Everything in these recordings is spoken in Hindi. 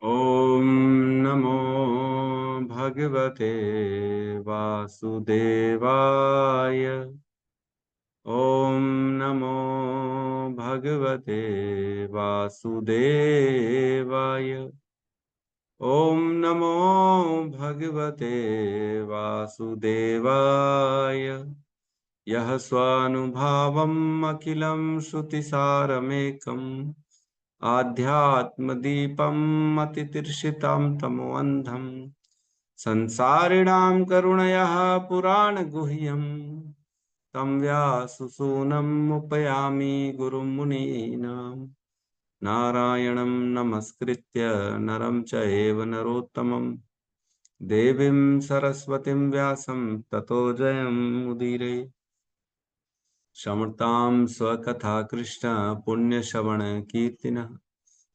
ॐ नमो भगवते वासुदेवाय। ॐ नमो भगवते वासुदेवाय। ॐ नमो भगवते वासुदेवाय। यः स्वानुभावम् अखिलं श्रुतिसारमेकम् आध्यात्मदीपम् अतितीर्षितां तमोऽन्धम् संसारिणां करुणयः पुराणगुह्यम् तं व्याससूनम् उपयामि गुरुं मुनीनाम्। नारायणं नमस्कृत्य नरं चैव नरोत्तमं देवीं सरस्वतीं व्यासं ततो जयमुदीरये। शमृतां स्वकथा कृष्ण पुण्यश्रवण कीर्तिनः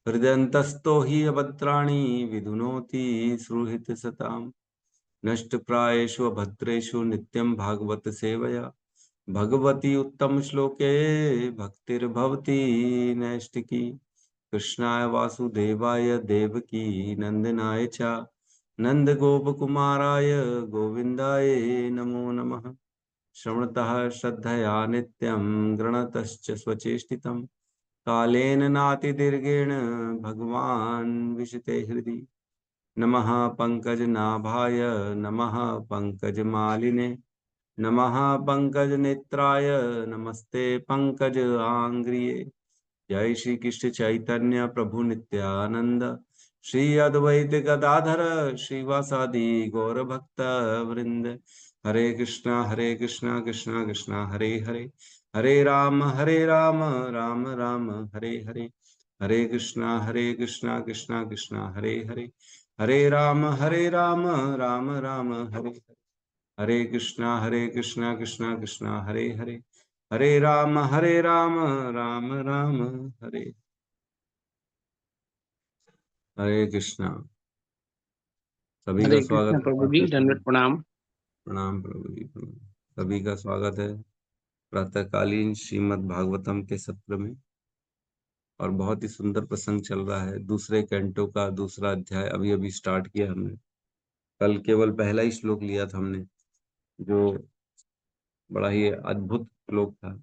हृदयन्तस्तो हि अभद्राणि विधुनोति सुहृत् सताम्। नष्टप्रायेषु अभद्रेषु नित्यं भागवत सेवया भगवती उत्तम श्लोके भक्तिर्भवति नैष्टिकी। कृष्णाय वासुदेवाय देवकी नंदनाय च नंदगोपकुमाराय गोविन्दाय नमो नमः। श्रवणतः श्रद्धया नित्यं गृणतश्च स्वचेष्टितं कालेन नातिदीर्घेण भगवान् विशते हृदि। नमः पंकजनाभाय नमः पंकजमालिने नमः पंकजनेत्राय नमस्ते पंकजांग्रिये। जय श्री कृष्ण चैतन्य प्रभु नित्यानंद श्री अद्वैत गदाधर श्रीवासादि गौर भक्त वृंद। हरे कृष्णा कृष्णा कृष्णा हरे हरे हरे राम राम राम हरे हरे। हरे कृष्णा कृष्णा कृष्णा हरे हरे हरे राम राम राम हरे हरे। हरे कृष्णा कृष्णा कृष्णा हरे हरे हरे राम राम राम हरे हरे कृष्णा। सभी का हरे कृष्ण स्वागत है प्रभु जी, प्रातःकालीन। दंडवत प्रणाम। प्रणाम प्रभु जी प्रणाम। सभी का स्वागत है प्रातःकालीन श्रीमद् भागवतम के सत्र में। और बहुत ही सुंदर प्रसंग चल रहा है। दूसरे कैंटो का दूसरा अध्याय अभी अभी स्टार्ट किया हमने। कल केवल पहला ही श्लोक लिया था हमने, जो बड़ा ही अद्भुत श्लोक था,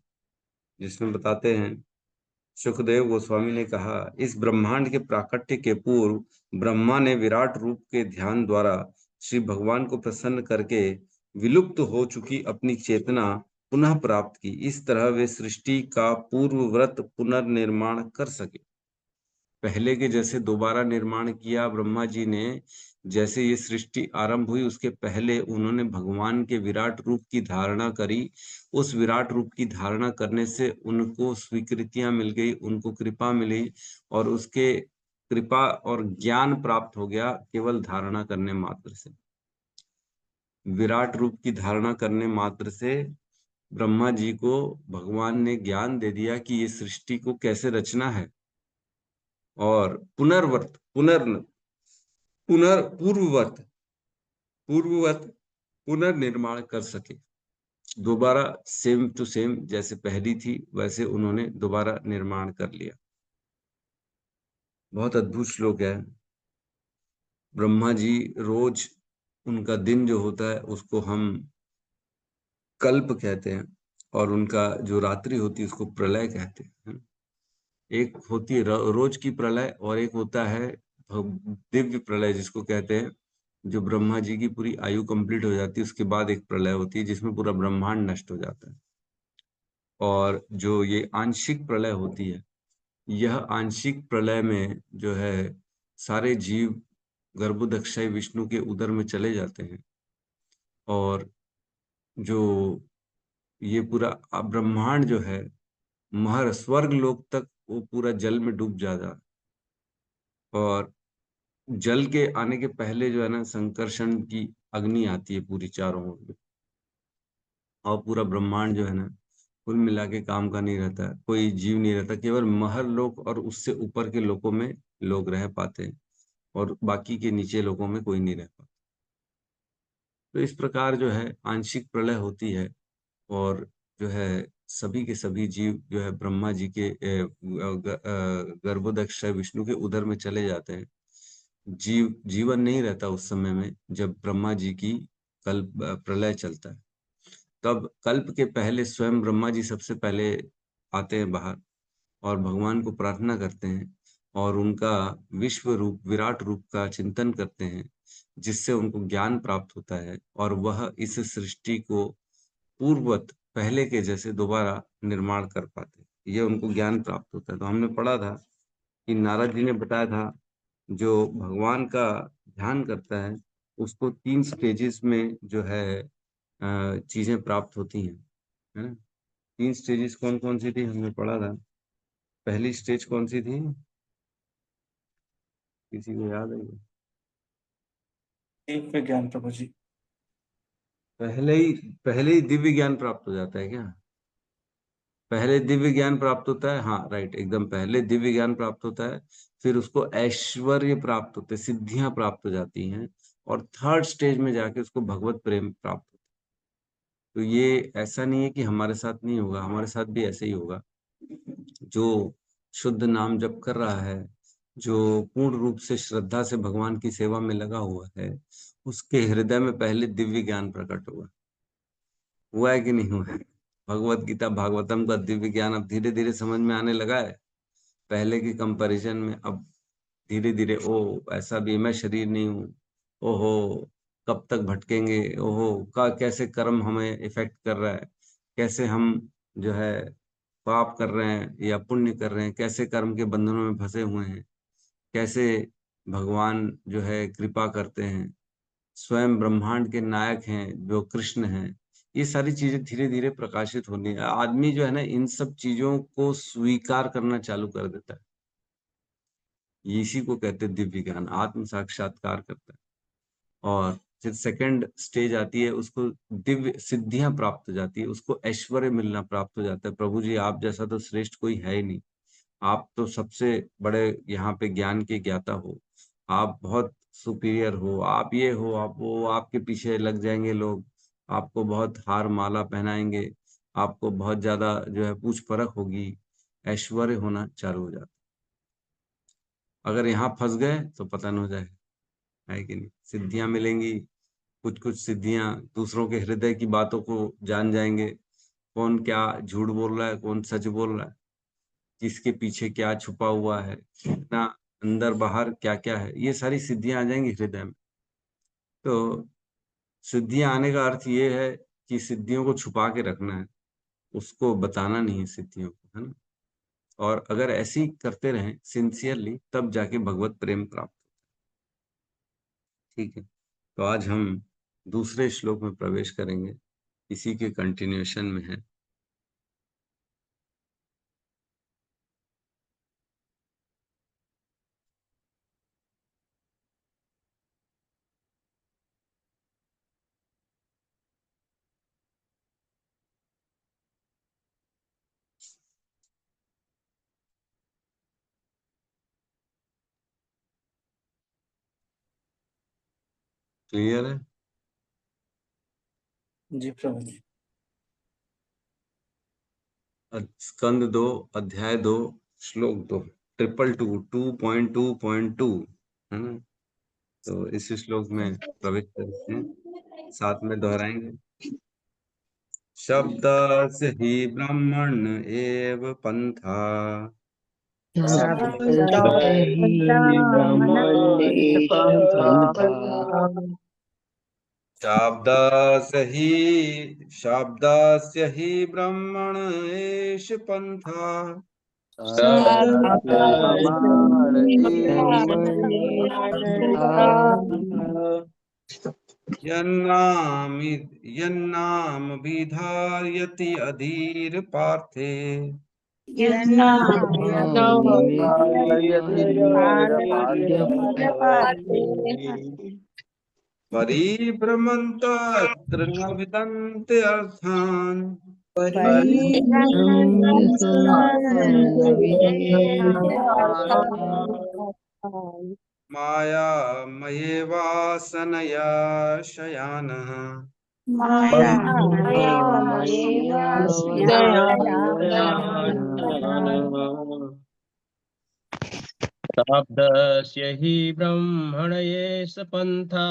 जिसमें बताते हैं, सुखदेव गोस्वामी ने कहा, इस ब्रह्मांड के प्राकट्य के पूर्व ब्रह्मा ने विराट रूप के ध्यान द्वारा श्री भगवान को प्रसन्न करके विलुप्त हो चुकी अपनी चेतना पुनः प्राप्त की। इस तरह वे सृष्टि का पूर्ववत पुनर्निर्माण कर सके। पहले के जैसे दोबारा निर्माण किया ब्रह्मा जी ने। जैसे ये सृष्टि आरंभ हुई उसके पहले उन्होंने भगवान के विराट रूप की धारणा करी। उस विराट रूप की धारणा करने से उनको स्वीकृतियां मिल गई, उनको कृपा मिली, और उसके कृपा और ज्ञान प्राप्त हो गया केवल धारणा करने मात्र से। विराट रूप की धारणा करने मात्र से ब्रह्मा जी को भगवान ने ज्ञान दे दिया कि ये सृष्टि को कैसे रचना है, और पुनर्वर्त पुनर् पुनर् पूर्ववत पूर्ववत पुनर्निर्माण कर सके। दोबारा सेम टू सेम जैसे पहली थी वैसे उन्होंने दोबारा निर्माण कर लिया। बहुत अद्भुत श्लोक है। ब्रह्मा जी रोज, उनका दिन जो होता है उसको हम कल्प कहते हैं, और उनका जो रात्रि होती है उसको प्रलय कहते हैं। एक होती है रोज की प्रलय, और एक होता है दिव्य प्रलय जिसको कहते हैं, जो ब्रह्मा जी की पूरी आयु कंप्लीट हो जाती है उसके बाद एक प्रलय होती है जिसमें पूरा ब्रह्मांड नष्ट हो जाता है। और जो ये आंशिक प्रलय होती है, यह आंशिक प्रलय में जो है सारे जीव गर्भोदक्षय विष्णु के उदर में चले जाते हैं, और जो ये पूरा ब्रह्मांड जो है महर स्वर्ग लोक तक वो पूरा जल में डूब जाता है। और जल के आने के पहले जो है ना, संकर्षण की अग्नि आती है पूरी चारों ओर में, और पूरा ब्रह्मांड जो है ना कुल मिला के काम का नहीं रहता है, कोई जीव नहीं रहता, केवल महर लोक और उससे ऊपर के लोकों में लोग रह पाते हैं, और बाकी के नीचे लोकों में कोई नहीं रह पाता। तो इस प्रकार जो है आंशिक प्रलय होती है, और जो है सभी के सभी जीव जो है ब्रह्मा जी के गर्भोदक्ष विष्णु के उदर में चले जाते हैं। जीवन नहीं रहता उस समय में जब ब्रह्मा जी की कल्प प्रलय चलता है। तब कल्प के पहले स्वयं ब्रह्मा जी सबसे पहले आते हैं बाहर और भगवान को प्रार्थना करते हैं और उनका विश्व रूप, विराट रूप का चिंतन करते हैं, जिससे उनको ज्ञान प्राप्त होता है और वह इस सृष्टि को पूर्ववत पहले के जैसे दोबारा निर्माण कर पाते हैं। ये उनको ज्ञान प्राप्त होता है। तो हमने पढ़ा था कि नारद जी ने बताया था, जो भगवान का ध्यान करता है उसको 3 स्टेजेस में जो है चीजें प्राप्त होती हैं, है ना। 3 स्टेजेस कौन कौन सी थी हमने पढ़ा था। पहली स्टेज कौन सी थी, किसी को याद है क्या? एक विज्ञान प्रभु जी। पहले ही दिव्य ज्ञान प्राप्त हो जाता है क्या? पहले दिव्य ज्ञान प्राप्त होता है, हाँ राइट, एकदम पहले दिव्य ज्ञान प्राप्त होता है, फिर उसको ऐश्वर्य प्राप्त होते हैं, सिद्धियां प्राप्त हो जाती हैं, और थर्ड स्टेज में जाके उसको भगवत प्रेम प्राप्त होता है। तो ये ऐसा नहीं है कि हमारे साथ नहीं होगा, हमारे साथ भी ऐसे ही होगा। जो शुद्ध नाम जप कर रहा है, जो पूर्ण रूप से श्रद्धा से भगवान की सेवा में लगा हुआ है, उसके हृदय में पहले दिव्य ज्ञान प्रकट होगा। हुआ है कि नहीं हुआ है? भगवत गीता भागवतम का दिव्य ज्ञान अब धीरे धीरे समझ में आने लगा है, पहले की कंपैरिजन में। अब धीरे धीरे, ओ ऐसा भी, मैं शरीर नहीं हूँ, ओहो कब तक भटकेंगे, ओहो का कैसे कर्म हमें इफेक्ट कर रहा है, कैसे हम जो है पाप कर रहे हैं या पुण्य कर रहे हैं, कैसे कर्म के बंधनों में फंसे हुए हैं, कैसे भगवान जो है कृपा करते हैं, स्वयं ब्रह्मांड के नायक हैं जो कृष्ण हैं। ये सारी चीजें धीरे धीरे प्रकाशित होनी है। आदमी जो है ना, इन सब चीजों को स्वीकार करना चालू कर देता है। इसी को कहते हैं दिव्य ज्ञान, आत्म साक्षात्कार करता है। और फिर सेकंड स्टेज आती है, उसको दिव्य सिद्धियां प्राप्त हो जाती है, उसको ऐश्वर्य मिलना प्राप्त हो जाता है। प्रभु जी आप जैसा तो श्रेष्ठ कोई है ही नहीं, आप तो सबसे बड़े यहाँ पे ज्ञान के ज्ञाता हो, आप बहुत सुपीरियर हो, आप ये हो, आप वो, आपके पीछे लग जाएंगे लोग, आपको बहुत हार माला पहनाएंगे, आपको बहुत ज्यादा जो है पूछ परख होगी, ऐश्वर्य होना चालू हो जाता है। अगर यहाँ फंस गए तो पतन हो जाएगा, है कि नहीं। सिद्धियां मिलेंगी, कुछ कुछ सिद्धियां, दूसरों के हृदय की बातों को जान जाएंगे, कौन क्या झूठ बोल रहा है, कौन सच बोल रहा है, किसके पीछे क्या छुपा हुआ है, कितना अंदर बाहर क्या क्या है, ये सारी सिद्धियां आ जाएंगी हृदय में। तो सिद्धियां आने का अर्थ ये है कि सिद्धियों को छुपा के रखना है, उसको बताना नहीं है सिद्धियों को, है ना। और अगर ऐसे ही करते रहें सिंसियरली, तब जाके भगवत प्रेम प्राप्त। ठीक है, तो आज हम दूसरे श्लोक में प्रवेश करेंगे, इसी के कंटिन्यूएशन में है। क्लियर है? जी प्रभु जी। स्कंद 2 अध्याय 2 श्लोक 2, 222.2.2, है ना। तो इस श्लोक में प्रवेश करते हैं, साथ में दोहराएंगे। शब्दस्य हि ब्रह्मण एव पंथा, शब्द ही ब्रह्मण्य पंथा। शाब्दस्य हि शाब्दस्य हि ब्रह्मण एष पंथा, शब्द प्रमाण ब्रह्मणि पंथा। यन्नाम विधार्यति अधीर पार्थे, परिभ्रमन्तत्र न विदन्ते अर्थान्, मायामयेवासनया शयानः। शाब्दस्य हि ब्रह्मणये स पन्था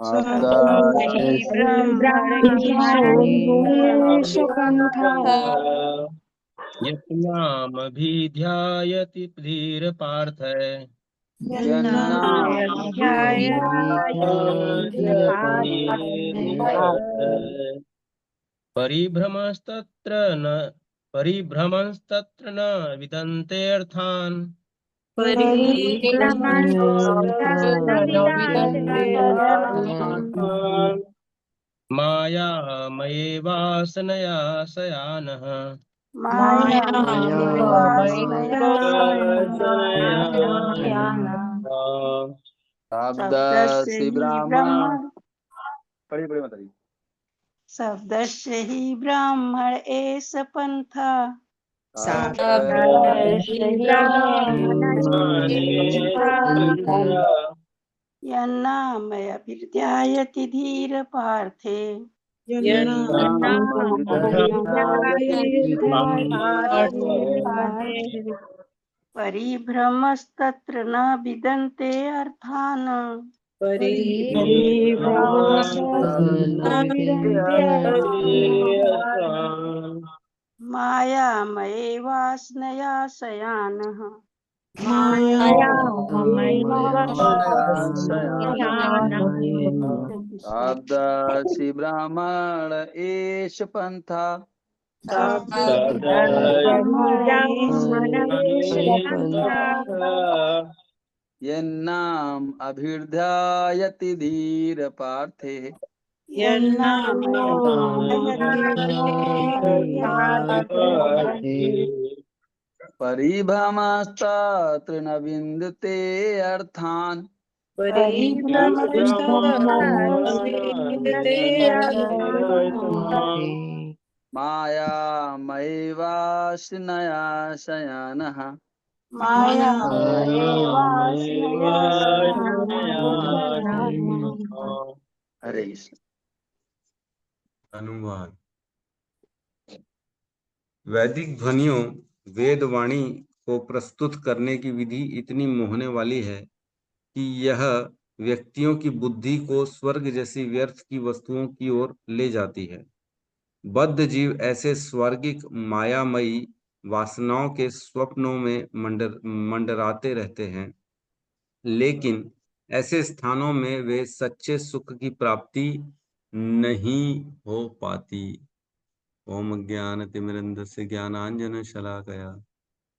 शाब्दस्य ब्रह्मणेश पन्था यत्नामभिध्यायति धीर पार्थ परिभ्रमस्तत्र न विदन्ते अर्थान् मायामयेवासनया शयानः शब्दस्य ब्राह्मण पढ़िए पढ़िए माता जी। शब्दस्य हि ब्राह्मण एष पन्था यन्नामयभिर्ध्यायति धीर पार्थे परिभ्रमस्तत्र न विदन्ते अर्थान् मायामये वासनया शयानः शाब्दस्य ब्राह्मण एष पन्था यन्नाम अभिर्ध्यायति धीर पार्थे परिभ्रमस्तत्र न विन्दते अर्थान् मायामयेवासनया शयानः हरे कृष्ण। अनुवाद। वैदिक ध्वनियों वेद वाणी को प्रस्तुत करने की विधि इतनी मोहने वाली है कि यह व्यक्तियों की बुद्धि को स्वर्ग जैसी व्यर्थ की वस्तुओं की ओर ले जाती है। बद्ध जीव ऐसे स्वर्गिक मायामयी वासनाओं के स्वप्नों में मंडराते रहते हैं, लेकिन ऐसे स्थानों में वे सच्चे सुख की प्राप्ति नहीं हो पाती। ओम अज्ञानतिमिरन्धस्य ज्ञानाञ्जन शलाकया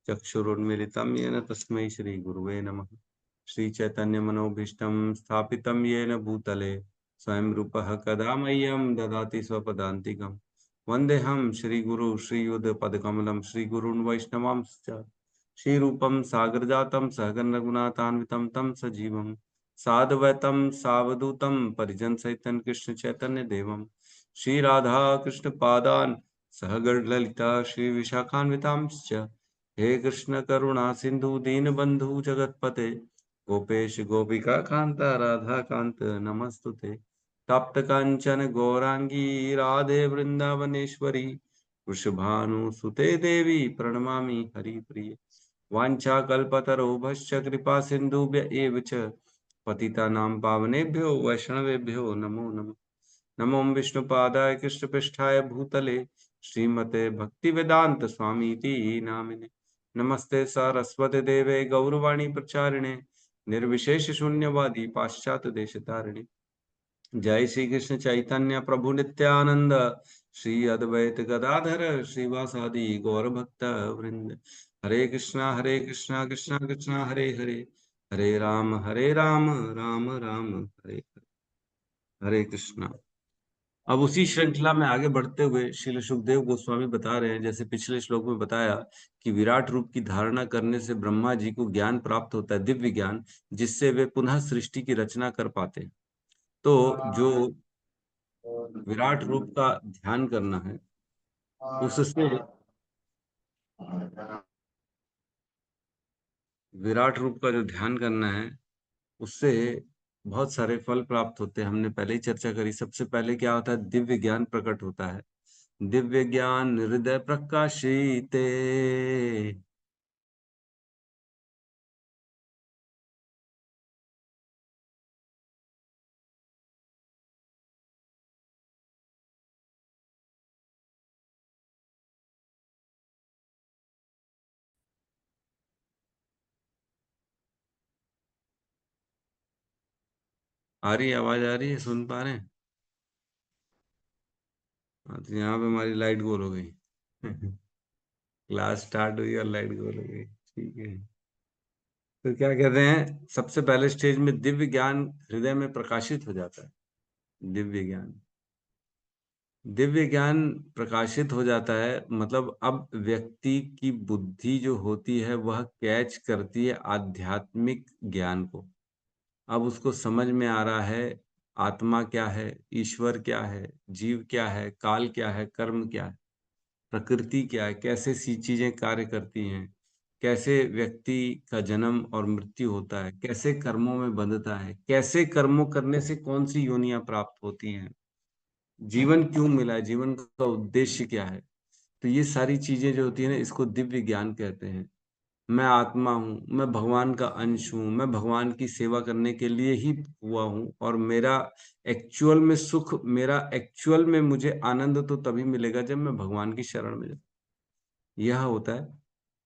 चक्षुरुन्मीलितं येन तस्मै श्री गुरुवे नमः। श्री चैतन्य मनोभीष्टं स्थापितं येन भूतले स्वयं रूपः कदा मह्यं ददाति स्वपदान्तिकम्। वन्देऽहं श्रीगुरु श्रीयुतपदकमलं श्रीगुरून् वैष्णवांश्च श्रीरूपं सागरजातं सहगण रघुनाथान्वितं तं सजीवं साद्वैतं सावधूतं परिजन सहितं कृष्ण चैतन्य देवं श्री राधा कृष्ण पादान् सहगण ललिता श्री विशाखान्वितांश्च हे कृष्ण करुणा सिंधु दीनबंधु जगतपते गोपेश गोपिका कांता राधा कांत नमस्तुते तप्त कांचन गौरांगी राधे वृंदावनेश्वरी वृषभानुसुते देवी प्रणमामि हरिप्रिये वाञ्छाकल्पतरुभ्यश्च कृपा सिन्धुभ्य एव च पतितानां पावनेभ्यो वैष्णवेभ्यो नमो नमः। नमो विष्णुपादाय कृष्णपृष्ठाय भूतले श्रीमते भक्तिवेदांत स्वामीति नामिने नमस्ते सारस्वती देवे गौरवाणी प्रचारिणे निर्विशेष शून्यवादी पाश्चात्य देशतारिणे जय श्री कृष्ण चैतन्य प्रभु नित्यानंद श्री अद्वैत गदाधर श्रीवासादि गौर भक्त वृंद हरे कृष्णा कृष्णा कृष्णा हरे हरे हरे राम राम राम हरे हरे। हरे कृष्णा। अब उसी श्रृंखला में आगे बढ़ते हुए श्रील सुखदेव गोस्वामी बता रहे हैं, जैसे पिछले श्लोक में बताया कि विराट रूप की धारणा करने से ब्रह्मा जी को ज्ञान प्राप्त होता है, दिव्य ज्ञान, जिससे वे पुनः सृष्टि की रचना कर पाते हैं। तो जो विराट रूप का ध्यान करना है, उससे विराट रूप का जो ध्यान करना है उससे बहुत सारे फल प्राप्त होते हैं। हमने पहले ही चर्चा करी। सबसे पहले क्या होता है? दिव्य ज्ञान प्रकट होता है। दिव्य ज्ञान हृदय प्रकाशिते आ रही है, आवाज आ रही है, सुन पा रहे हैं? हाँ, तो यहाँ पे हमारी लाइट गोल हो गई। क्लास स्टार्ट हुई और लाइट गोल हो गई। ठीक है, तो क्या कहते हैं, सबसे पहले स्टेज में दिव्य ज्ञान हृदय में प्रकाशित हो जाता है। दिव्य ज्ञान, दिव्य ज्ञान प्रकाशित हो जाता है, मतलब अब व्यक्ति की बुद्धि जो होती है वह कैच करती है आध्यात्मिक ज्ञान को। अब उसको समझ में आ रहा है आत्मा क्या है, ईश्वर क्या है, जीव क्या है, काल क्या है, कर्म क्या है, प्रकृति क्या है, कैसे सी चीजें कार्य करती हैं, कैसे व्यक्ति का जन्म और मृत्यु होता है, कैसे कर्मों में बंधता है, कैसे कर्मों करने से कौन सी योनियां प्राप्त होती हैं, जीवन क्यों मिला है, जीवन का उद्देश्य क्या है। तो ये सारी चीजें जो होती है ना, इसको दिव्य ज्ञान कहते हैं। मैं आत्मा हूँ, मैं भगवान का अंश हूँ, मैं भगवान की सेवा करने के लिए ही हुआ हूँ, और मेरा एक्चुअल में सुख, मेरा एक्चुअल में मुझे आनंद तो तभी मिलेगा जब मैं भगवान की शरण में जाऊँ। यह होता है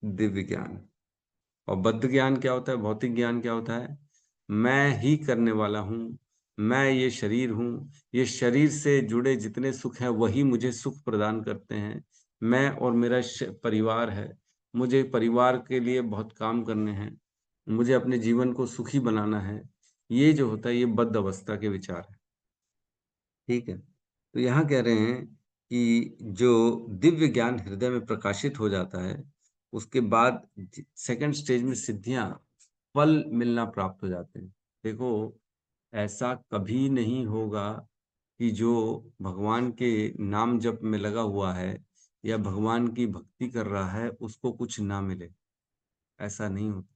दिव्य ज्ञान। और बद्ध ज्ञान क्या होता है, भौतिक ज्ञान क्या होता है, मैं ही करने वाला हूँ, मैं ये शरीर हूँ, ये शरीर से जुड़े जितने सुख हैं वही मुझे सुख प्रदान करते हैं, मैं और मेरा परिवार है, मुझे परिवार के लिए बहुत काम करने हैं, मुझे अपने जीवन को सुखी बनाना है। ये जो होता है ये बद्ध अवस्था के विचार है। ठीक है, तो यहाँ कह रहे हैं कि जो दिव्य ज्ञान हृदय में प्रकाशित हो जाता है, उसके बाद सेकंड स्टेज में सिद्धियां, फल मिलना प्राप्त हो जाते हैं। देखो, ऐसा कभी नहीं होगा कि जो भगवान के नाम जप में लगा हुआ है या भगवान की भक्ति कर रहा है उसको कुछ ना मिले। ऐसा नहीं होता,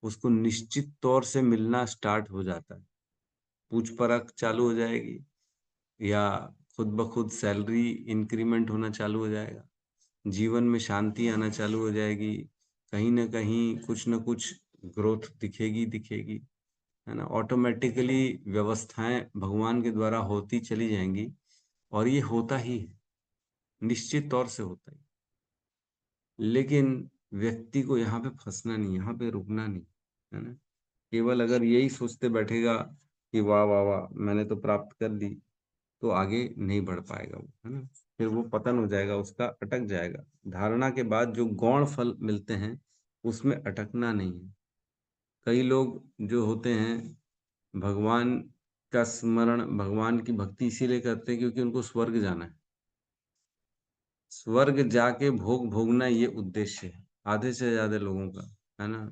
उसको निश्चित तौर से मिलना स्टार्ट हो जाता है। पूछ परख चालू हो जाएगी, या खुद ब खुद सैलरी इंक्रीमेंट होना चालू हो जाएगा, जीवन में शांति आना चालू हो जाएगी, कहीं ना कहीं कुछ ना कुछ ग्रोथ दिखेगी दिखेगी, है ना। ऑटोमेटिकली व्यवस्थाएं भगवान के द्वारा होती चली जाएंगी, और ये होता ही है, निश्चित तौर से होता है। लेकिन व्यक्ति को यहाँ पे फंसना नहीं, यहाँ पे रुकना नहीं, है ना। केवल अगर यही सोचते बैठेगा कि वाह वाह वाह मैंने तो प्राप्त कर ली, तो आगे नहीं बढ़ पाएगा वो, है ना। फिर वो पतन हो जाएगा, उसका अटक जाएगा। धारणा के बाद जो गौण फल मिलते हैं उसमें अटकना नहीं है। कई लोग जो होते हैं भगवान का स्मरण, भगवान की भक्ति इसीलिए करते हैं क्योंकि उनको स्वर्ग जाना है। स्वर्ग जाके भोग भोगना ये उद्देश्य है आधे से ज्यादा लोगों का, है ना।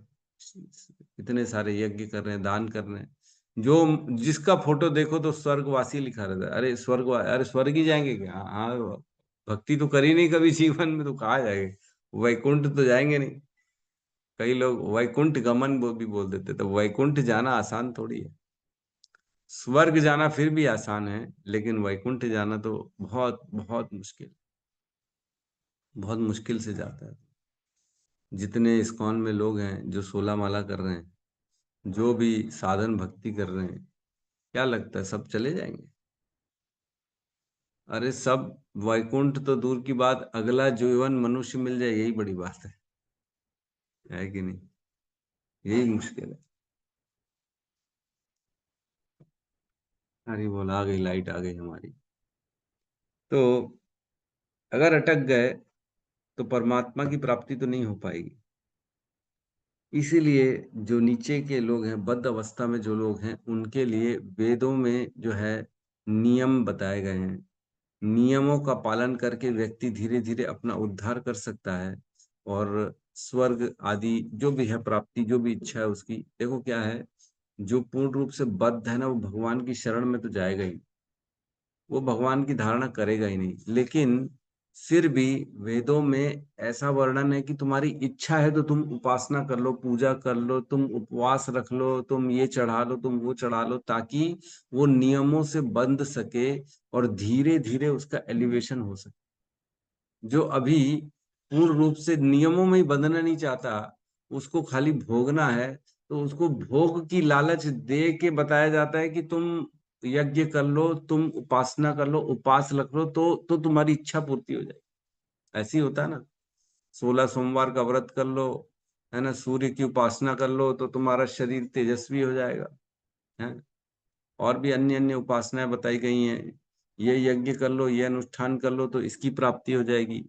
इतने सारे यज्ञ कर रहे हैं, दान कर रहे हैं, जो जिसका फोटो देखो तो स्वर्गवासी लिखा रहता है। अरे स्वर्ग, अरे स्वर्ग ही जाएंगे क्या? हाँ, भक्ति तो करी नहीं कभी जीवन में, तो कहाँ जाएंगे, वैकुंठ तो जाएंगे नहीं। कई लोग वैकुंठ गमन वो भी बोल देते, तो वैकुंठ जाना आसान थोड़ी है। स्वर्ग जाना फिर भी आसान है, लेकिन वैकुंठ जाना तो बहुत बहुत मुश्किल, बहुत मुश्किल से जाता है। जितने इस्कॉन में लोग हैं जो 16 माला कर रहे हैं, जो भी साधन भक्ति कर रहे हैं, क्या लगता है सब चले जाएंगे? अरे सब, वैकुंठ तो दूर की बात, अगला जीवन मनुष्य मिल जाए यही बड़ी बात है कि नहीं? यही मुश्किल है। अरे बोला, आ गई लाइट, आ गई हमारी। तो अगर अटक गए तो परमात्मा की प्राप्ति तो नहीं हो पाएगी। इसीलिए जो नीचे के लोग हैं, बद्ध अवस्था में जो लोग हैं, उनके लिए वेदों में जो है नियम बताए गए हैं। नियमों का पालन करके व्यक्ति धीरे धीरे अपना उद्धार कर सकता है, और स्वर्ग आदि जो भी है प्राप्ति, जो भी इच्छा है उसकी। देखो क्या है, जो पूर्ण रूप से बद्ध है ना, वो भगवान की शरण में तो जाएगा ही, वो भगवान की धारणा करेगा ही नहीं। लेकिन फिर भी वेदों में ऐसा वर्णन है कि तुम्हारी इच्छा है तो तुम उपासना कर लो, पूजा कर लो, तुम उपवास रख लो, तुम ये चढ़ा लो, तुम वो चढ़ा लो, ताकि वो नियमों से बंध सके और धीरे धीरे उसका एलिवेशन हो सके। जो अभी पूर्ण रूप से नियमों में ही बंधना नहीं चाहता, उसको खाली भोगना है, तो उसको भोग की लालच दे के बताया जाता है कि तुम यज्ञ कर लो, तुम उपासना कर लो, उपास रख लो, तो तुम्हारी इच्छा पूर्ति हो जाएगी। ऐसे ही होता है ना, 16 सोमवार का व्रत कर लो, है ना, सूर्य की उपासना कर लो, तो तुम्हारा शरीर तेजस्वी हो जाएगा, है। और भी अन्य अन्य उपासनाएं बताई गई हैं, ये यज्ञ कर लो, ये अनुष्ठान कर लो तो इसकी प्राप्ति हो जाएगी।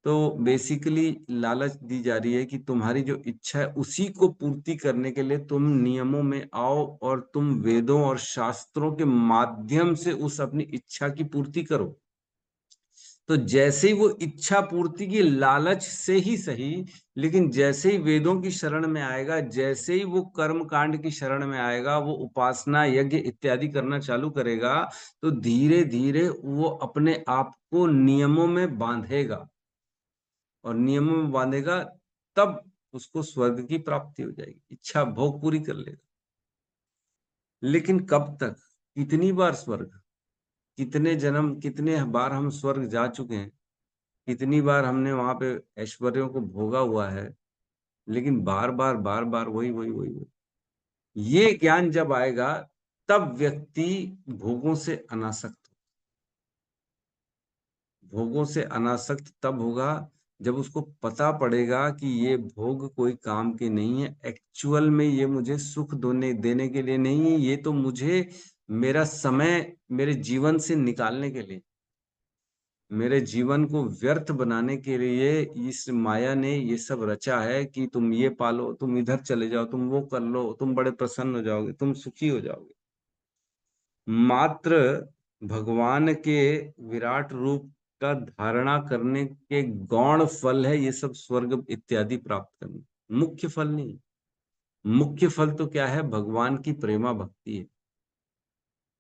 तो बेसिकली लालच दी जा रही है कि तुम्हारी जो इच्छा है उसी को पूर्ति करने के लिए तुम नियमों में आओ और तुम वेदों और शास्त्रों के माध्यम से उस अपनी इच्छा की पूर्ति करो। तो जैसे ही वो इच्छा पूर्ति की लालच से ही सही, लेकिन जैसे ही वेदों की शरण में आएगा, जैसे ही वो कर्म कांड की शरण में आएगा, वो उपासना यज्ञ इत्यादि करना चालू करेगा, तो धीरे धीरे वो अपने आप को नियमों में बांधेगा, और नियमों में बांधेगा तब उसको स्वर्ग की प्राप्ति हो जाएगी, इच्छा भोग पूरी कर लेगा। लेकिन कब तक? कितनी बार स्वर्ग, कितने जन्म, कितने बार हम स्वर्ग जा चुके हैं, कितनी बार हमने वहां पे ऐश्वर्यों को भोगा हुआ है, लेकिन बार बार वही वही वही वही। ये ज्ञान जब आएगा तब व्यक्ति भोगों से अनासक्त, भोगों से अनासक्त तब होगा जब उसको पता पड़ेगा कि ये भोग कोई काम के नहीं है, एक्चुअल में ये मुझे सुख देने के लिए नहीं है, ये तो मुझे मेरा समय मेरे जीवन से निकालने के लिए, मेरे जीवन को व्यर्थ बनाने के लिए इस माया ने ये सब रचा है कि तुम ये पालो, तुम इधर चले जाओ, तुम वो कर लो, तुम बड़े प्रसन्न हो जाओगे, तुम सुखी हो जाओगे। मात्र भगवान के विराट रूप का धारणा करने के गौण फल है ये सब स्वर्ग इत्यादि प्राप्त करना, मुख्य फल नहीं। मुख्य फल तो क्या है? भगवान की प्रेमा भक्ति है।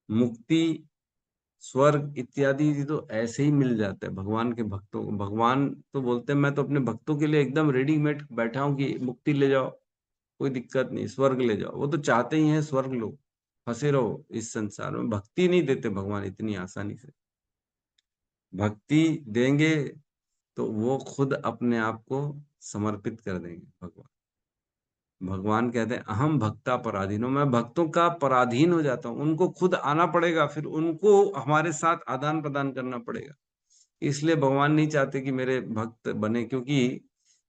मुक्ति, स्वर्ग इत्यादि तो ऐसे ही मिल जाता है भगवान के भक्तों को। भगवान तो बोलते हैं मैं तो अपने भक्तों के लिए एकदम रेडीमेड बैठा हूं कि मुक्ति ले जाओ, कोई दिक्कत नहीं, स्वर्ग ले जाओ। वो तो चाहते ही हैं स्वर्ग लो, फंसे रहो इस संसार में। भक्ति नहीं देते भगवान इतनी आसानी से। भक्ति देंगे तो वो खुद अपने आप को समर्पित कर देंगे भगवान। भगवान कहते हैं अहम भक्ता पराधीन हूं, मैं भक्तों का पराधीन हो जाता हूं, उनको खुद आना पड़ेगा, फिर उनको हमारे साथ आदान प्रदान करना पड़ेगा। इसलिए भगवान नहीं चाहते कि मेरे भक्त बने, क्योंकि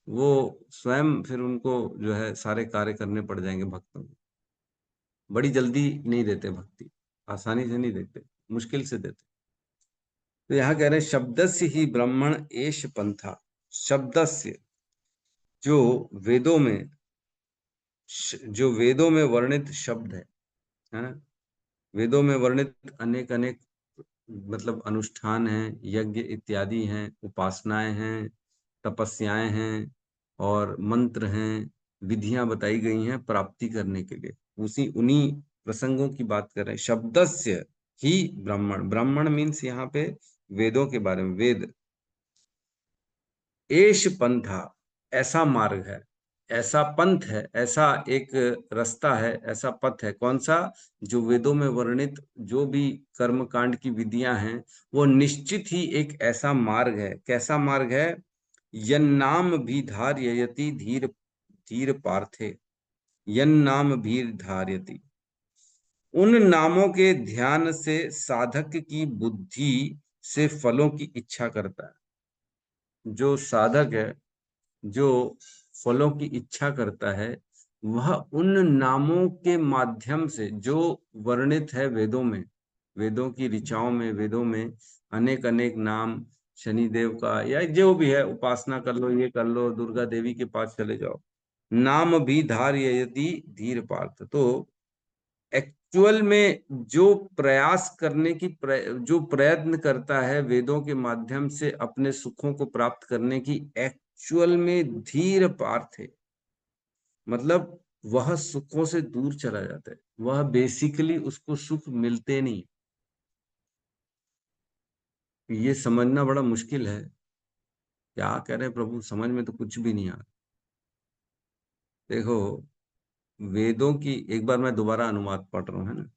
वो स्वयं फिर उनको जो है सारे कार्य करने पड़ जाएंगे भक्तों को। बड़ी जल्दी नहीं देते भक्ति, आसानी से नहीं देते, मुश्किल से देते। तो यहाँ कह रहे हैं शब्दस्य ही ब्राह्मण एष पंथा। शब्दस्य, जो वेदों में, जो वेदों में वर्णित शब्द है ना, वेदों में वर्णित अनेक अनेक मतलब अनुष्ठान हैं, यज्ञ इत्यादि हैं, उपासनाएं हैं, तपस्याएं हैं और मंत्र हैं, विधियां बताई गई हैं प्राप्ति करने के लिए। उन्हीं प्रसंगों की बात कर रहे हैं। शब्दस्य ही ब्राह्मण, ब्राह्मण मीन्स यहाँ पे वेदों के बारे में, वेद। एष पंथा, ऐसा मार्ग है, ऐसा पंथ है, ऐसा एक रास्ता है, ऐसा पथ है। कौन सा? जो वेदों में वर्णित जो भी कर्म कांड की विधियां हैं, वो निश्चित ही एक ऐसा मार्ग है। कैसा मार्ग है? यन्नाम भी धार्यति धीर धीर पार्थे, यन्नाम भी धार्यति, उन नामों के ध्यान से साधक की बुद्धि से फलों की इच्छा करता है। जो साधक है, जो फलों की इच्छा करता है, वह उन नामों के माध्यम से जो वर्णित है वेदों में, वेदों की ऋचाओं में, वेदों में अनेक अनेक नाम, शनिदेव का या जो भी है, उपासना कर लो, ये कर लो, दुर्गा देवी के पास चले जाओ, नाम भी धार्यति धीर पार्थ। तो एक्चुअल में जो प्रयास करने की जो प्रयत्न करता है वेदों के माध्यम से अपने सुखों को प्राप्त करने की, एक्चुअल में धीर पार्थ है, मतलब वह सुखों से दूर चला जाता है। वह बेसिकली उसको सुख मिलते नहीं। ये समझना बड़ा मुश्किल है। क्या कह रहे हैं प्रभु, समझ में तो कुछ भी नहीं आ रहा। देखो, वेदों की एक बार मैं दोबारा अनुवाद पढ़ रहा हूं, है ना।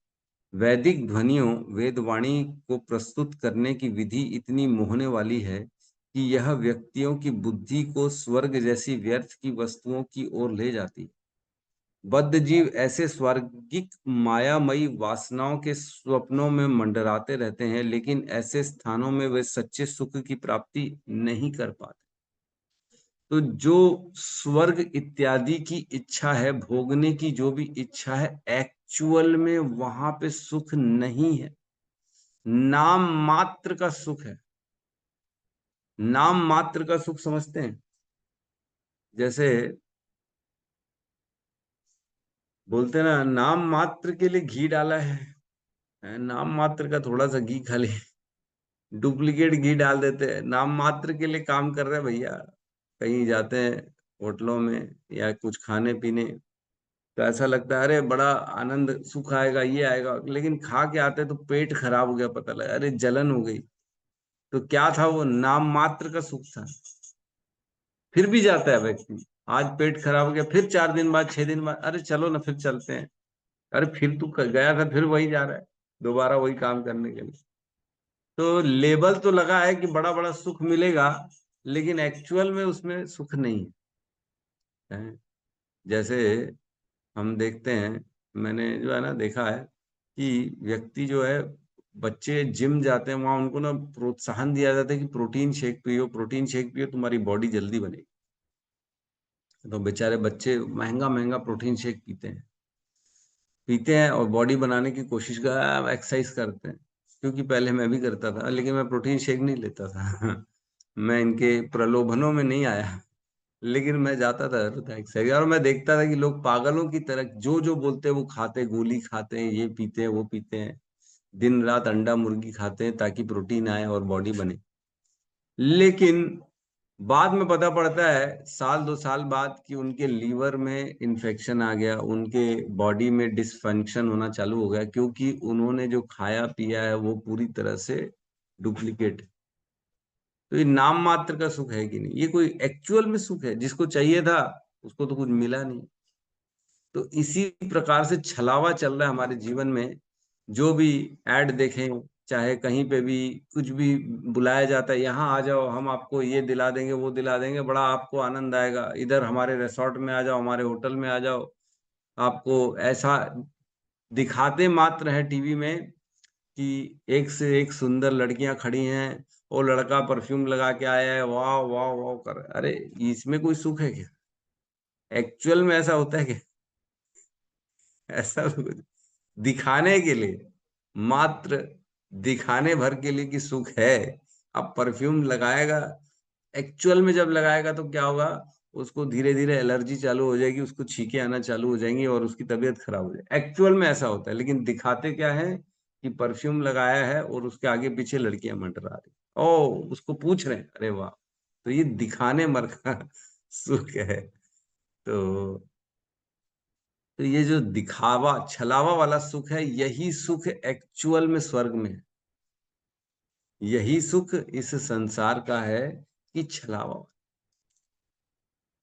वैदिक ध्वनियों, वेदवाणी को प्रस्तुत करने की विधि इतनी मोहने वाली है कि यह व्यक्तियों की बुद्धि को स्वर्ग जैसी व्यर्थ की वस्तुओं की ओर ले जाती है। बद्ध जीव ऐसे स्वर्गिक मायामयी वासनाओं के स्वप्नों में मंडराते रहते हैं, लेकिन ऐसे स्थानों में वे सच्चे सुख की प्राप्ति नहीं कर पाते। तो जो स्वर्ग इत्यादि की इच्छा है, भोगने की जो भी इच्छा है, एक्चुअल में वहां पे सुख नहीं है, नाम मात्र का सुख है। नाम मात्र का सुख समझते हैं? जैसे बोलते हैं ना, नाम मात्र के लिए घी डाला है, नाम मात्र का थोड़ा सा घी खा ले, डुप्लीकेट घी डाल देते हैं, नाम मात्र के लिए काम कर रहे हैं भैया। कहीं जाते हैं होटलों में या कुछ खाने पीने, तो ऐसा लगता है अरे बड़ा आनंद सुख आएगा, ये आएगा, लेकिन खा के आते तो पेट खराब हो गया, पता लगा अरे जलन हो गई। तो क्या था वो? नाम मात्र का सुख था। फिर भी जाता है व्यक्ति, आज पेट खराब हो गया, फिर 4 दिन बाद 6 दिन बाद अरे चलो ना फिर चलते हैं, अरे फिर तू गया था, फिर वही जा रहा है दोबारा वही काम करने के लिए। तो लेबल तो लगा है कि बड़ा बड़ा सुख मिलेगा, लेकिन एक्चुअल में उसमें सुख नहीं है। जैसे हम देखते हैं, मैंने जो है ना देखा है कि व्यक्ति जो है, बच्चे जिम जाते हैं, वहां उनको ना प्रोत्साहन दिया जाता है कि प्रोटीन शेक पियो, प्रोटीन शेक पियो, तुम्हारी बॉडी जल्दी बनेगी। तो बेचारे बच्चे महंगा महंगा प्रोटीन शेक पीते हैं और बॉडी बनाने की कोशिश कर एक्सरसाइज करते हैं। क्योंकि पहले मैं भी करता था, लेकिन मैं प्रोटीन शेक नहीं लेता था मैं इनके प्रलोभनों में नहीं आया, लेकिन मैं जाता था एक्सरसाइज, और मैं देखता था कि लोग पागलों की तरह जो जो बोलते हैं वो खाते, गोली खाते हैं, ये पीते हैं, वो पीते हैं, दिन रात अंडा मुर्गी खाते हैं ताकि प्रोटीन आए और बॉडी बने। लेकिन बाद में पता पड़ता है 1-2 साल बाद कि उनके लीवर में इन्फेक्शन आ गया, उनके बॉडी में डिसफंक्शन होना चालू हो गया, क्योंकि उन्होंने जो खाया पिया है वो पूरी तरह से डुप्लीकेट। तो ये नाम मात्र का सुख है कि नहीं? ये कोई एक्चुअल में सुख है? जिसको चाहिए था उसको तो कुछ मिला नहीं। तो इसी प्रकार से छलावा चल रहा है हमारे जीवन में। जो भी ऐड देखें, चाहे कहीं पे भी कुछ भी बुलाया जाता है, यहाँ आ जाओ हम आपको ये दिला देंगे, वो दिला देंगे, बड़ा आपको आनंद आएगा, इधर हमारे रिसोर्ट में आ जाओ, हमारे होटल में आ जाओ। आपको ऐसा दिखाते मात्र है टीवी में कि एक से एक सुंदर लड़कियां खड़ी हैं, वो लड़का परफ्यूम लगा के आया है, वाह वाह वाह कर, अरे इसमें कोई सुख है क्या? एक्चुअल में ऐसा होता है क्या? ऐसा कुछ दिखाने के लिए, मात्र दिखाने भर के लिए कि सुख है। अब परफ्यूम लगाएगा, एक्चुअल में जब लगाएगा तो क्या होगा? उसको धीरे धीरे एलर्जी चालू हो जाएगी, उसको छींके आना चालू हो जाएंगी और उसकी तबीयत खराब हो जाएगी। एक्चुअल में ऐसा होता है, लेकिन दिखाते क्या है कि परफ्यूम लगाया है और उसके आगे पीछे लड़कियां मंडरा रही, ओ उसको पूछ रहे हैं, अरे वाह। तो ये दिखाने मर का सुख है। तो ये जो दिखावा छलावा वाला सुख है, यही सुख एक्चुअल में स्वर्ग में है। यही सुख इस संसार का है कि छलावा।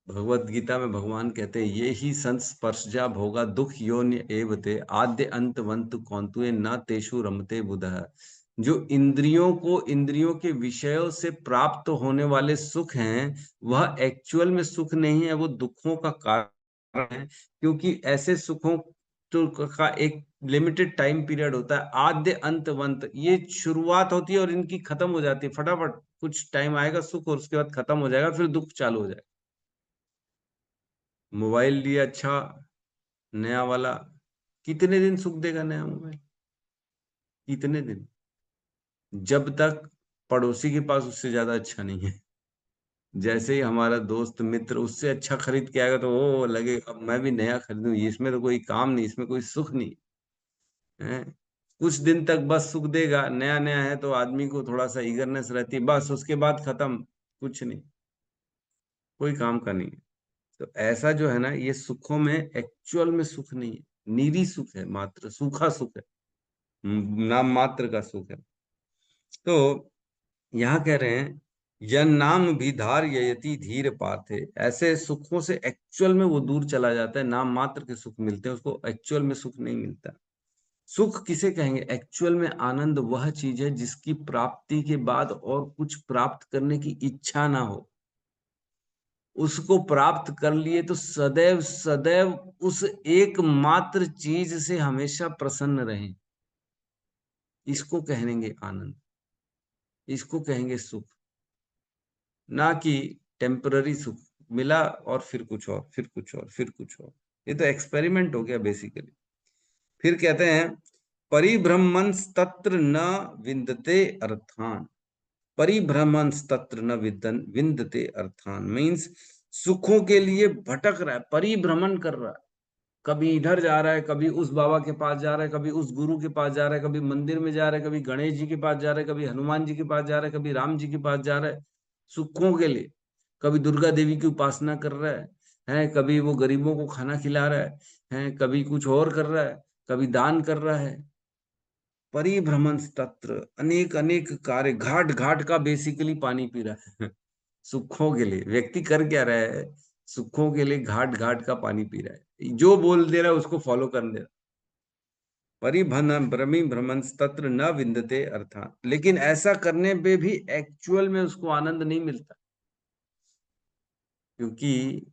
भगवत गीता में भगवान कहते हैं, ये ही संस्पर्शजा भोगा दुख योन्य एवते आद्य अंतवंत कौंतुए न तेषु रमते बुधः। जो इंद्रियों को इंद्रियों के विषयों से प्राप्त होने वाले सुख हैं, वह एक्चुअल में सुख नहीं है, वो दुखों का कारण है। क्योंकि ऐसे सुखों तो का एक लिमिटेड टाइम पीरियड होता है, आद्य अंतवंत, ये शुरुआत होती है और इनकी खत्म हो जाती है फटाफट। कुछ टाइम आएगा सुख और उसके बाद खत्म हो जाएगा, फिर दुख चालू हो जाएगा। मोबाइल लिया अच्छा नया वाला, कितने दिन सुख देगा नया मोबाइल? कितने दिन? जब तक पड़ोसी के पास उससे ज्यादा अच्छा नहीं है। जैसे ही हमारा दोस्त मित्र उससे अच्छा खरीद के आएगा तो वो लगे अब मैं भी नया खरीदूं, इसमें तो कोई काम नहीं, इसमें कोई सुख नहीं है। कुछ दिन तक बस सुख देगा, नया नया है तो आदमी को थोड़ा सा ईगरनेस रहती है, बस उसके बाद खत्म, कुछ नहीं, कोई काम का नहीं है। तो ऐसा जो है ना, ये सुखों में एक्चुअल में सुख नहीं है, निरी सुख है, मात्र सूखा सुख है, नाम मात्र का सुख है। तो यहाँ कह रहे हैं, यह नाम भी धार यति धीर पार्थे। ऐसे सुखों से एक्चुअल में वो दूर चला जाता है, नाम मात्र के सुख मिलते हैं, उसको एक्चुअल में सुख नहीं मिलता। सुख किसे कहेंगे? एक्चुअल में आनंद वह चीज है जिसकी प्राप्ति के बाद और कुछ प्राप्त करने की इच्छा ना हो। उसको प्राप्त कर लिए तो सदैव सदैव उस एकमात्र चीज से हमेशा प्रसन्न रहें। इसको कहेंगे आनंद, इसको कहेंगे सुख। ना कि टेम्पररी सुख मिला और फिर कुछ और, फिर कुछ और, फिर कुछ और। ये तो एक्सपेरिमेंट हो गया बेसिकली। फिर कहते हैं परिभ्रमंस तत्र न विन्दते अर्थान। परिभ्रमंस तत्र न विन्दते अर्थान मीन्स सुखों के लिए भटक रहा है, परिभ्रमण कर रहा है, कभी इधर जा रहा है, कभी उस बाबा के पास जा रहा है, कभी उस गुरु के पास जा रहा है, कभी मंदिर में जा रहा है, कभी गणेश जी के पास जा रहा है, कभी हनुमान जी के पास जा रहा है, कभी राम जी के पास जा रहा है सुखों के लिए, कभी दुर्गा देवी की उपासना कर रहा है, कभी वो गरीबों को खाना खिला रहा है, कभी कुछ और कर रहा है, कभी दान कर रहा है। परिभ्रमण तत्र अनेक अनेक कार्य, घाट घाट का बेसिकली पानी पी रहा है सुखों के लिए। व्यक्ति कर क्या रहा है? सुखों के लिए घाट घाट का पानी पी रहा है, जो बोल दे रहा है उसको फॉलो कर दे रहा। परिभ्रमी भ्रमण तत्र न विन्दते अर्थात, लेकिन ऐसा करने पे भी एक्चुअल में उसको आनंद नहीं मिलता, क्योंकि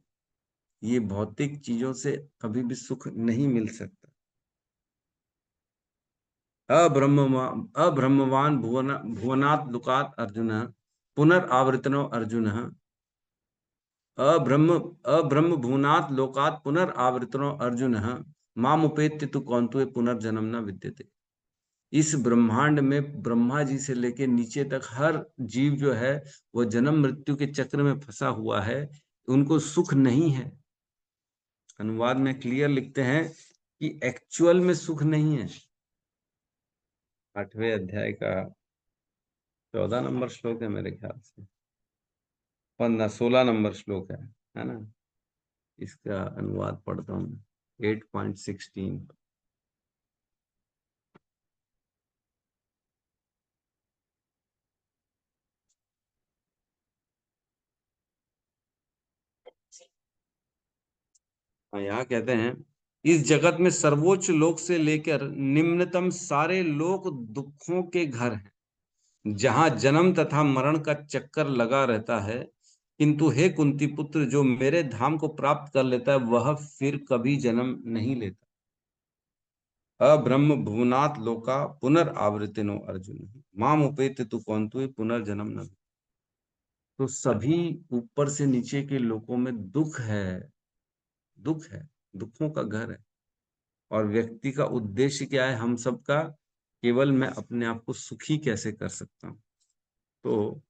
ये भौतिक चीजों से कभी भी सुख नहीं मिल सकता। अब्रह्मवान भुवनात् लोकात् अर्जुन पुनरावर्तनो अर्जुन अब्रह्म भुवनात् लोकात् पुनरावर्तनो अर्जुन मामुपेत्य तु कौन्तेय पुनर्जन्म न विद्यते। इस ब्रह्मांड में ब्रह्मा जी से लेके नीचे तक हर जीव जो है वो जन्म मृत्यु के चक्र में फंसा हुआ है, उनको सुख नहीं है। अनुवाद में क्लियर लिखते हैं कि एक्चुअल में सुख नहीं है। 8वें अध्याय का 14 नंबर श्लोक है मेरे ख्याल से, 16 नंबर श्लोक है ना। इसका अनुवाद पढ़ता हूँ 8.16। यहाँ कहते हैं इस जगत में सर्वोच्च लोक से लेकर निम्नतम सारे लोक दुखों के घर हैं, जहां जन्म तथा मरण का चक्कर लगा रहता है। किंतु हे कुंती पुत्र, जो मेरे धाम को प्राप्त कर लेता है वह फिर कभी जन्म नहीं लेता। अब्रह्म भुवनात् लोका पुनरावर्तिनो अर्जुन माम उपेत्य तु कौन्तेय पुनर्जन्म न। तो सभी ऊपर से नीचे के लोकों में दुख है, दुख है, दुखों का घर है। और व्यक्ति का उद्देश्य क्या है? हम सबका केवल मैं अपने आप को सुखी कैसे कर सकता हूं। तो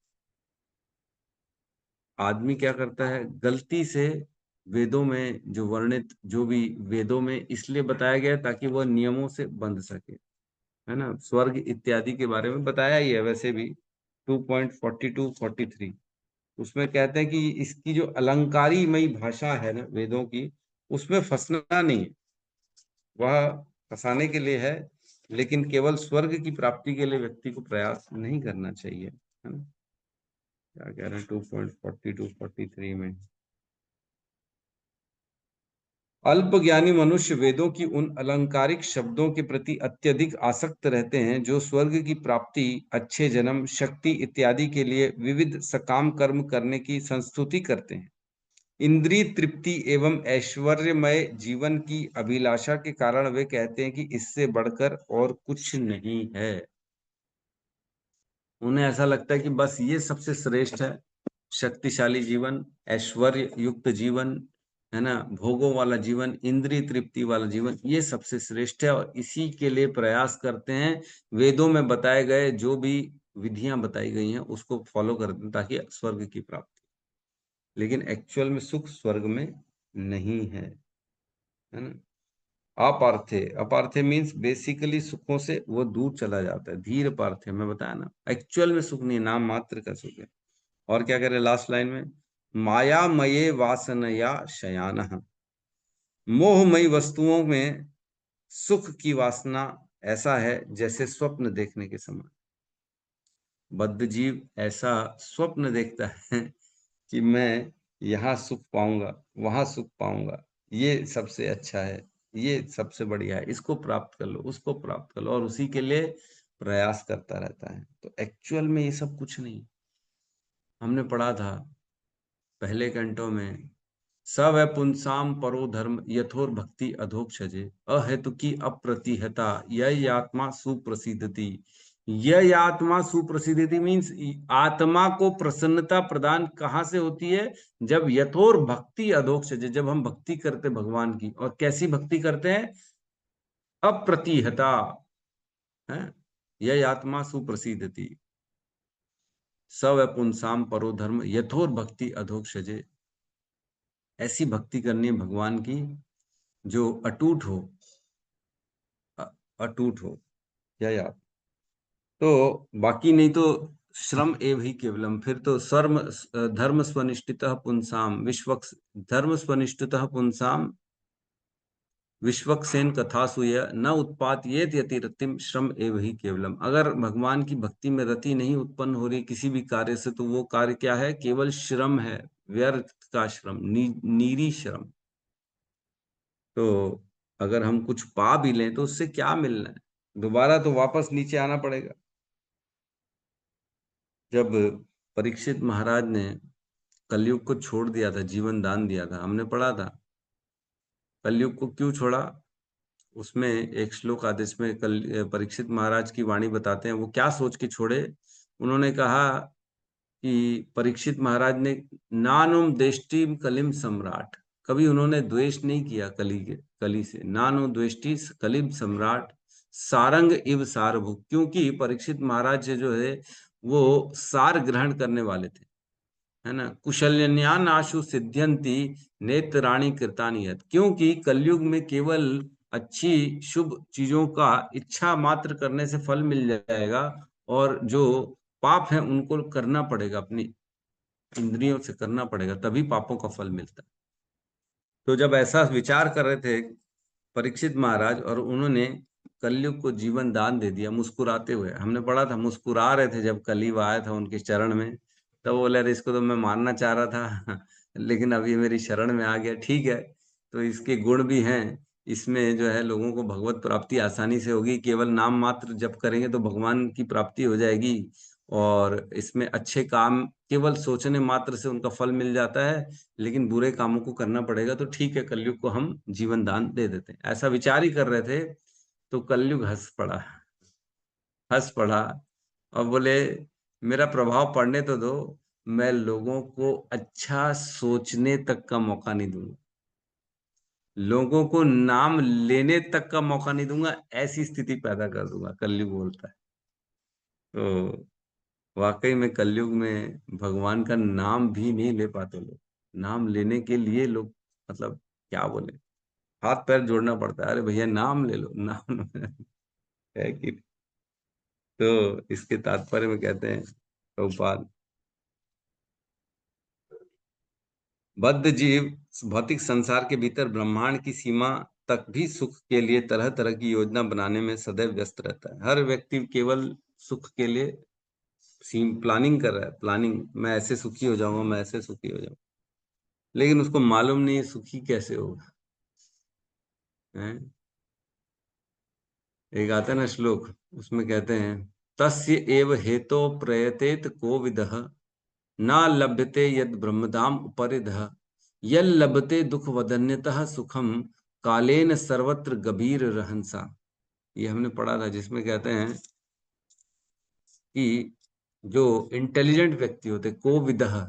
आदमी क्या करता है? गलती से वेदों में जो वर्णित, जो भी वेदों में इसलिए बताया गया ताकि वह नियमों से बंध सके, है ना। स्वर्ग इत्यादि के बारे में बताया ही है वैसे भी 2.42-43। उसमें कहते हैं कि इसकी जो अलंकारीमयी भाषा है ना वेदों की, उसमें फंसना नहीं है, वह फंसाने के लिए है, लेकिन केवल स्वर्ग की प्राप्ति के लिए व्यक्ति को प्रयास नहीं करना चाहिए, है ना। क्या कह रहे हैं 2.42-43 में? अल्पज्ञानी मनुष्य वेदों की उन अलंकारिक शब्दों के प्रति अत्यधिक आसक्त रहते हैं जो स्वर्ग की प्राप्ति, अच्छे जन्म, शक्ति इत्यादि के लिए विविध सकाम कर्म करने की संस्तुति करते हैं। इंद्रिय तृप्ति एवं ऐश्वर्यमय जीवन की अभिलाषा के कारण वे कहते हैं कि इससे बढ़कर और कुछ नहीं है। उन्हें ऐसा लगता है कि बस ये सबसे श्रेष्ठ है, शक्तिशाली जीवन, ऐश्वर्य युक्त जीवन, है ना, भोगों वाला जीवन, इंद्रिय तृप्ति वाला जीवन, ये सबसे श्रेष्ठ है और इसी के लिए प्रयास करते हैं। वेदों में बताए गए जो भी विधियां बताई गई हैं उसको फॉलो करते हैं ताकि स्वर्ग की प्राप्ति। लेकिन एक्चुअल में सुख स्वर्ग में नहीं है ना। अपार्थे, अपार्थे मीन्स बेसिकली सुखों से वो दूर चला जाता है। धीर पार्थे मैं बताया ना, एक्चुअल में सुख नहीं, नाम मात्र का सुख है। और क्या कह रहे लास्ट लाइन में? मायामये वासनया शयानः, मोहमयी वस्तुओं में सुख की वासना ऐसा है जैसे स्वप्न देखने के समान। बद्ध जीव ऐसा स्वप्न देखता है कि मैं यहाँ सुख पाऊंगा, वहां सुख पाऊंगा, ये सबसे अच्छा है, ये सबसे बढ़िया है, इसको प्राप्त कर लो, उसको प्राप्त कर लो, और उसी के लिए प्रयास करता रहता है। तो एक्चुअल में ये सब कुछ नहीं। हमने पढ़ा था पहले कंटों में, सब है पुंसाम परो धर्म यथोर भक्ति अधोक्षजे अहेतुकी अप्रतिहता यह आत्मा सुप्रसिद्धति। यह आत्मा सुप्रसिद्धति मीन्स आत्मा को प्रसन्नता प्रदान कहाँ से होती है? जब यथोर भक्ति अधोक्षजे, जब हम भक्ति करते भगवान की। और कैसी भक्ति करते हैं? अप्रतिहता है, यह आत्मा सुप्रसिद्धति स वै पुंसाम परो धर्म यथोर भक्ति अधोक्षजे। ऐसी भक्ति करनी है भगवान की जो अटूट हो, अटूट हो, यह याद। तो बाकी नहीं तो श्रम एव ही केवलम, फिर तो सर्म धर्म स्वनिष्ठितः पुंसाम विश्वक्स धर्म स्वनिष्ठितः पुंसाम विश्वक्सेन कथासु यह न उत्पादयेत यतिरतिम श्रम एव ही केवलम। अगर भगवान की भक्ति में रति नहीं उत्पन्न हो रही किसी भी कार्य से, तो वो कार्य क्या है? केवल श्रम है, व्यर्थ का श्रम, नीरी श्रम। तो अगर हम कुछ पा भी लें तो उससे क्या मिलना है? दोबारा तो वापस नीचे आना पड़ेगा। जब परीक्षित महाराज ने कलयुग को छोड़ दिया था, जीवन दान दिया था, हमने पढ़ा था कलयुग को क्यों छोड़ा। उसमें एक श्लोक आते इसमें परीक्षित महाराज की वाणी बताते हैं वो क्या सोच के छोड़े। उन्होंने कहा कि परीक्षित महाराज ने नानुम देष्टिम कलिम सम्राट, कभी उन्होंने द्वेष नहीं किया कली से। नानो द्वेष्टि कलिम सम्राट सारंग इव सारभु, क्योंकि परीक्षित महाराज जो है वो सार ग्रहण करने वाले थे, है ना। कुशल्यान आशु सिद्ध्यंती नेत्राणी कृतानियत, क्योंकि कलयुग में केवल अच्छी शुभ चीजों का इच्छा मात्र करने से फल मिल जाएगा, और जो पाप है उनको करना पड़ेगा, अपनी इंद्रियों से करना पड़ेगा, तभी पापों का फल मिलता है। तो जब ऐसा विचार कर रहे थे परीक्षित महाराज और उन्होंने कलयुग को जीवन दान दे दिया मुस्कुराते हुए, हमने पढ़ा था मुस्कुरा रहे थे जब कलयुग आया था उनके चरण में, तो बोले अरे इसको तो मैं मारना चाह रहा था लेकिन अब ये मेरी शरण में आ गया, ठीक है। तो इसके गुण भी हैं, इसमें जो है लोगों को भगवत प्राप्ति आसानी से होगी, केवल नाम मात्र जप करेंगे तो भगवान की प्राप्ति हो जाएगी। और इसमें अच्छे काम केवल सोचने मात्र से उनका फल मिल जाता है, लेकिन बुरे कामों को करना पड़ेगा। तो ठीक है, कलयुग को हम जीवन दान दे देते हैं, ऐसा विचार ही कर रहे थे। तो कलयुग हंस पड़ा और बोले मेरा प्रभाव पड़ने तो दो, मैं लोगों को अच्छा सोचने तक का मौका नहीं दूंगा, लोगों को नाम लेने तक का मौका नहीं दूंगा, ऐसी स्थिति पैदा कर दूंगा, कलयुग बोलता है। तो वाकई में कलयुग में भगवान का नाम भी नहीं ले पाते लोग, नाम लेने के लिए लोग मतलब क्या बोले, हाथ पैर जोड़ना पड़ता है, अरे भैया नाम ले लो, नाम है कि। तो इसके तात्पर्य में कहते हैं प्रभुपाद, बद्ध जीव भौतिक संसार के भीतर ब्रह्मांड की सीमा तक भी सुख के लिए तरह तरह की योजना बनाने में सदैव व्यस्त रहता है। हर व्यक्ति केवल सुख के लिए प्लानिंग कर रहा है, प्लानिंग, मैं ऐसे सुखी हो जाऊंगा, मैं ऐसे सुखी हो जाऊंगा, लेकिन उसको मालूम नहीं है सुखी कैसे होगा। एक आता है ना श्लोक, उसमें कहते हैं तस्य एव हेतो प्रयतेत को विदः ना लभ्यते यद ब्रह्मधाम उपरिधः यल लभते दुख वदन्यतः सुखम कालेन सर्वत्र गभीर रहंसा। ये हमने पढ़ा था, जिसमें कहते हैं कि जो इंटेलिजेंट व्यक्ति होते को विदः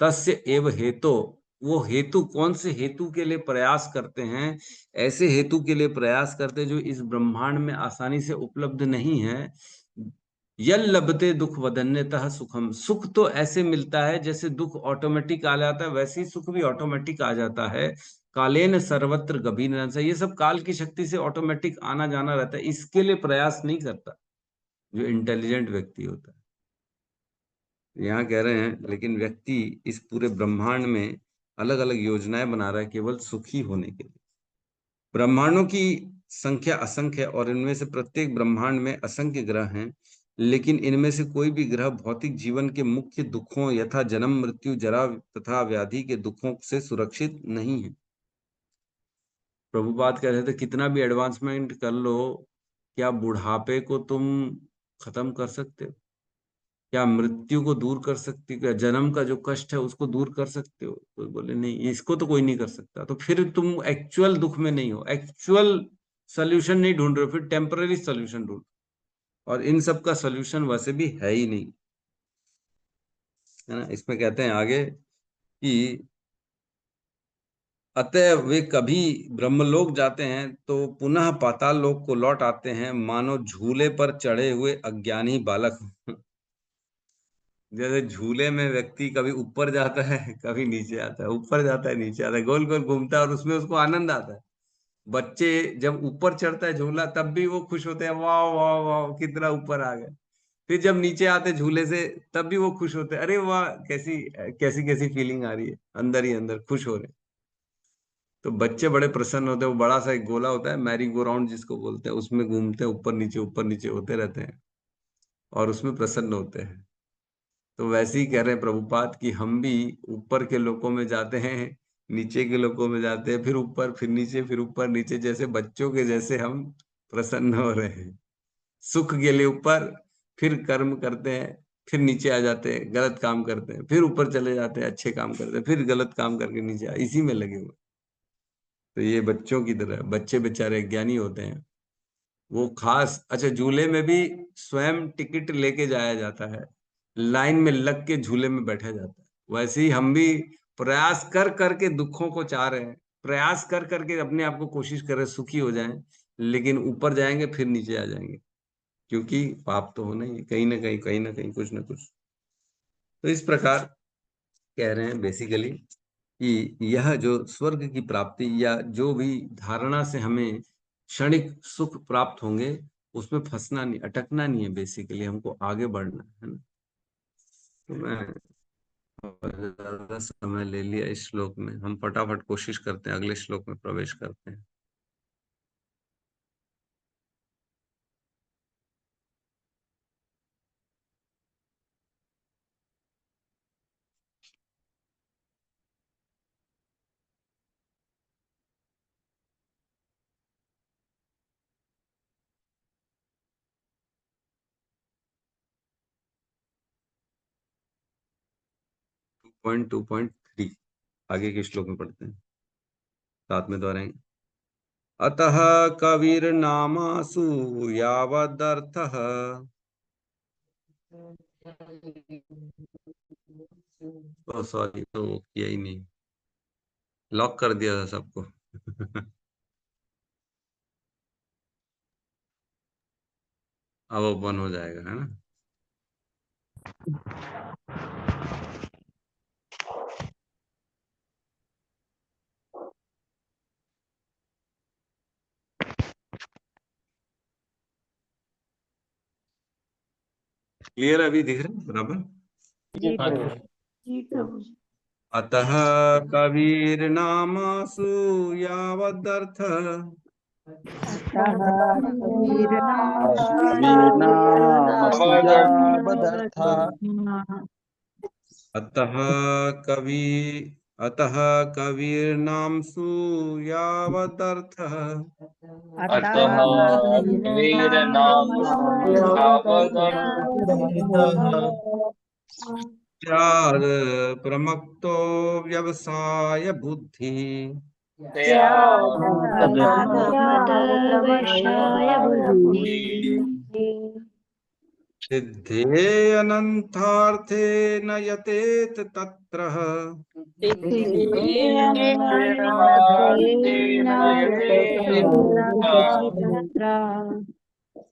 तस्य एव हेतो, वो हेतु कौन से हेतु के लिए प्रयास करते हैं? ऐसे हेतु के लिए प्रयास करते हैं जो इस ब्रह्मांड में आसानी से उपलब्ध नहीं है। यल लभते दुख वदन्यतः सुखम, सुख तो ऐसे मिलता है जैसे दुख ऑटोमेटिक आ जाता है, वैसे ही सुख भी ऑटोमेटिक आ जाता है। कालेन सर्वत्र गभीर, ये सब काल की शक्ति से ऑटोमेटिक आना जाना रहता है, इसके लिए प्रयास नहीं करता जो इंटेलिजेंट व्यक्ति होता है। यहाँ कह रहे हैं लेकिन व्यक्ति इस पूरे ब्रह्मांड में अलग अलग योजनाएं बना रहा है केवल सुखी होने के लिए। ब्रह्मांडों की संख्या असंख्य है और इनमें से प्रत्येक ब्रह्मांड में असंख्य ग्रह हैं, लेकिन इनमें से कोई भी ग्रह भौतिक जीवन के मुख्य दुखों यथा जन्म मृत्यु जरा तथा व्याधि के दुखों से सुरक्षित नहीं है। प्रभुपाद कह रहे थे कितना भी एडवांसमेंट कर लो, क्या बुढ़ापे को तुम खत्म कर सकते हो? क्या मृत्यु को दूर कर सकती हो? क्या जन्म का जो कष्ट है उसको दूर कर सकते हो? तो बोले नहीं, इसको तो कोई नहीं कर सकता। तो फिर तुम एक्चुअल दुख में नहीं हो, एक्चुअल सोल्यूशन नहीं ढूंढ रहे हो, फिर टेम्पररी सोल्यूशन ढूंढ, और इन सब का सोल्यूशन वैसे भी है ही नहीं, है ना। इसमें कहते हैं आगे कि अतः वे कभी ब्रह्मलोक जाते हैं तो पुनः पाताल लोक को लौट आते हैं, मानो झूले पर चढ़े हुए अज्ञानी बालक। जैसे झूले में व्यक्ति कभी ऊपर जाता है, कभी नीचे आता है, ऊपर जाता है, नीचे आता है, गोल गोल घूमता है और उसमें उसको आनंद आता है। बच्चे जब ऊपर चढ़ता है झूला तब भी वो खुश होते हैं, वाह वाह वाह कितना ऊपर आ गए। फिर जब नीचे आते झूले से तब भी वो खुश होते हैं, अरे वाह कैसी कैसी कैसी फीलिंग आ रही है, अंदर ही अंदर खुश हो रहे हैं। तो बच्चे बड़े प्रसन्न होते हैं। वो बड़ा सा एक गोला होता है, मैरी गो राउंड जिसको बोलते हैं, उसमें घूमते हैं, ऊपर नीचे होते रहते हैं और उसमें प्रसन्न होते हैं। तो वैसे ही कह रहे हैं प्रभुपाद कि हम भी ऊपर के लोकों में जाते हैं, नीचे के लोकों में जाते हैं, फिर ऊपर फिर नीचे फिर ऊपर नीचे, जैसे बच्चों के जैसे हम प्रसन्न हो रहे हैं। सुख के लिए ऊपर, फिर कर्म करते हैं, फिर नीचे आ जाते हैं, गलत काम करते हैं, फिर ऊपर चले जाते हैं, अच्छे काम करते हैं, फिर गलत काम करके नीचे इसी में लगे हुए। तो ये बच्चों की तरह, बच्चे बेचारे ज्ञानी होते हैं। वो खास, अच्छा झूले में भी स्वयं टिकट लेके जाया जाता है, लाइन में लग के झूले में बैठा जाता है। वैसे ही हम भी प्रयास कर करके दुखों को चाह रहे हैं, प्रयास कर करके अपने आप को कोशिश कर रहे हैं सुखी हो जाएं, लेकिन ऊपर जाएंगे फिर नीचे आ जाएंगे, क्योंकि पाप तो होना ही है, कहीं ना कहीं कुछ ना कुछ। तो इस प्रकार कह रहे हैं बेसिकली कि यह जो स्वर्ग की प्राप्ति या जो भी धारणा से हमें क्षणिक सुख प्राप्त होंगे, उसमें फंसना नहीं, अटकना नहीं है, बेसिकली हमको आगे बढ़ना है ना। तो मैं ज्यादा समय ले लिया इस श्लोक में, हम फटाफट कोशिश करते हैं अगले श्लोक में प्रवेश करते हैं। पॉइंट 2.3 आगे के श्लोक में पढ़ते हैं, साथ में दोहराएंगे। अतः कविर्नामासु यावदर्थः, सॉरी तो किया ही नहीं, लॉक कर दिया था सबको। अब ओपन हो जाएगा, है ना। क्लियर अभी दिख रहा है बराबर? जी हाँ प्रभु जी। जी। जी प्रभु जी। अतः कविर्नामासु यावदर्थ, अतः कवि अतः कविर्नामसु यावदर्थ, अतः स्याद् प्रमत्तो व्यवसाय बुद्धि, सिद्धे अनंतार्थे न यतेत तत्र,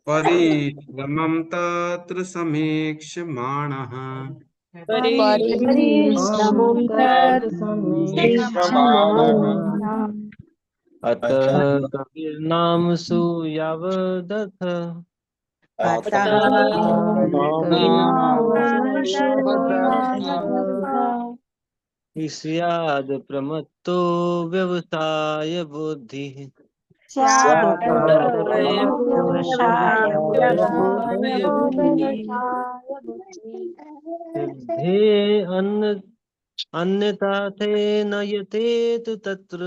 परिश्रमं तत्र समीक्ष्यमाणः। अतः कबीरनामसु यावदर्थ, स्याद् प्रमत्तो व्यवसाय बुद्धिः, सिद्धे अन्यथा थे न यतेत तत्र,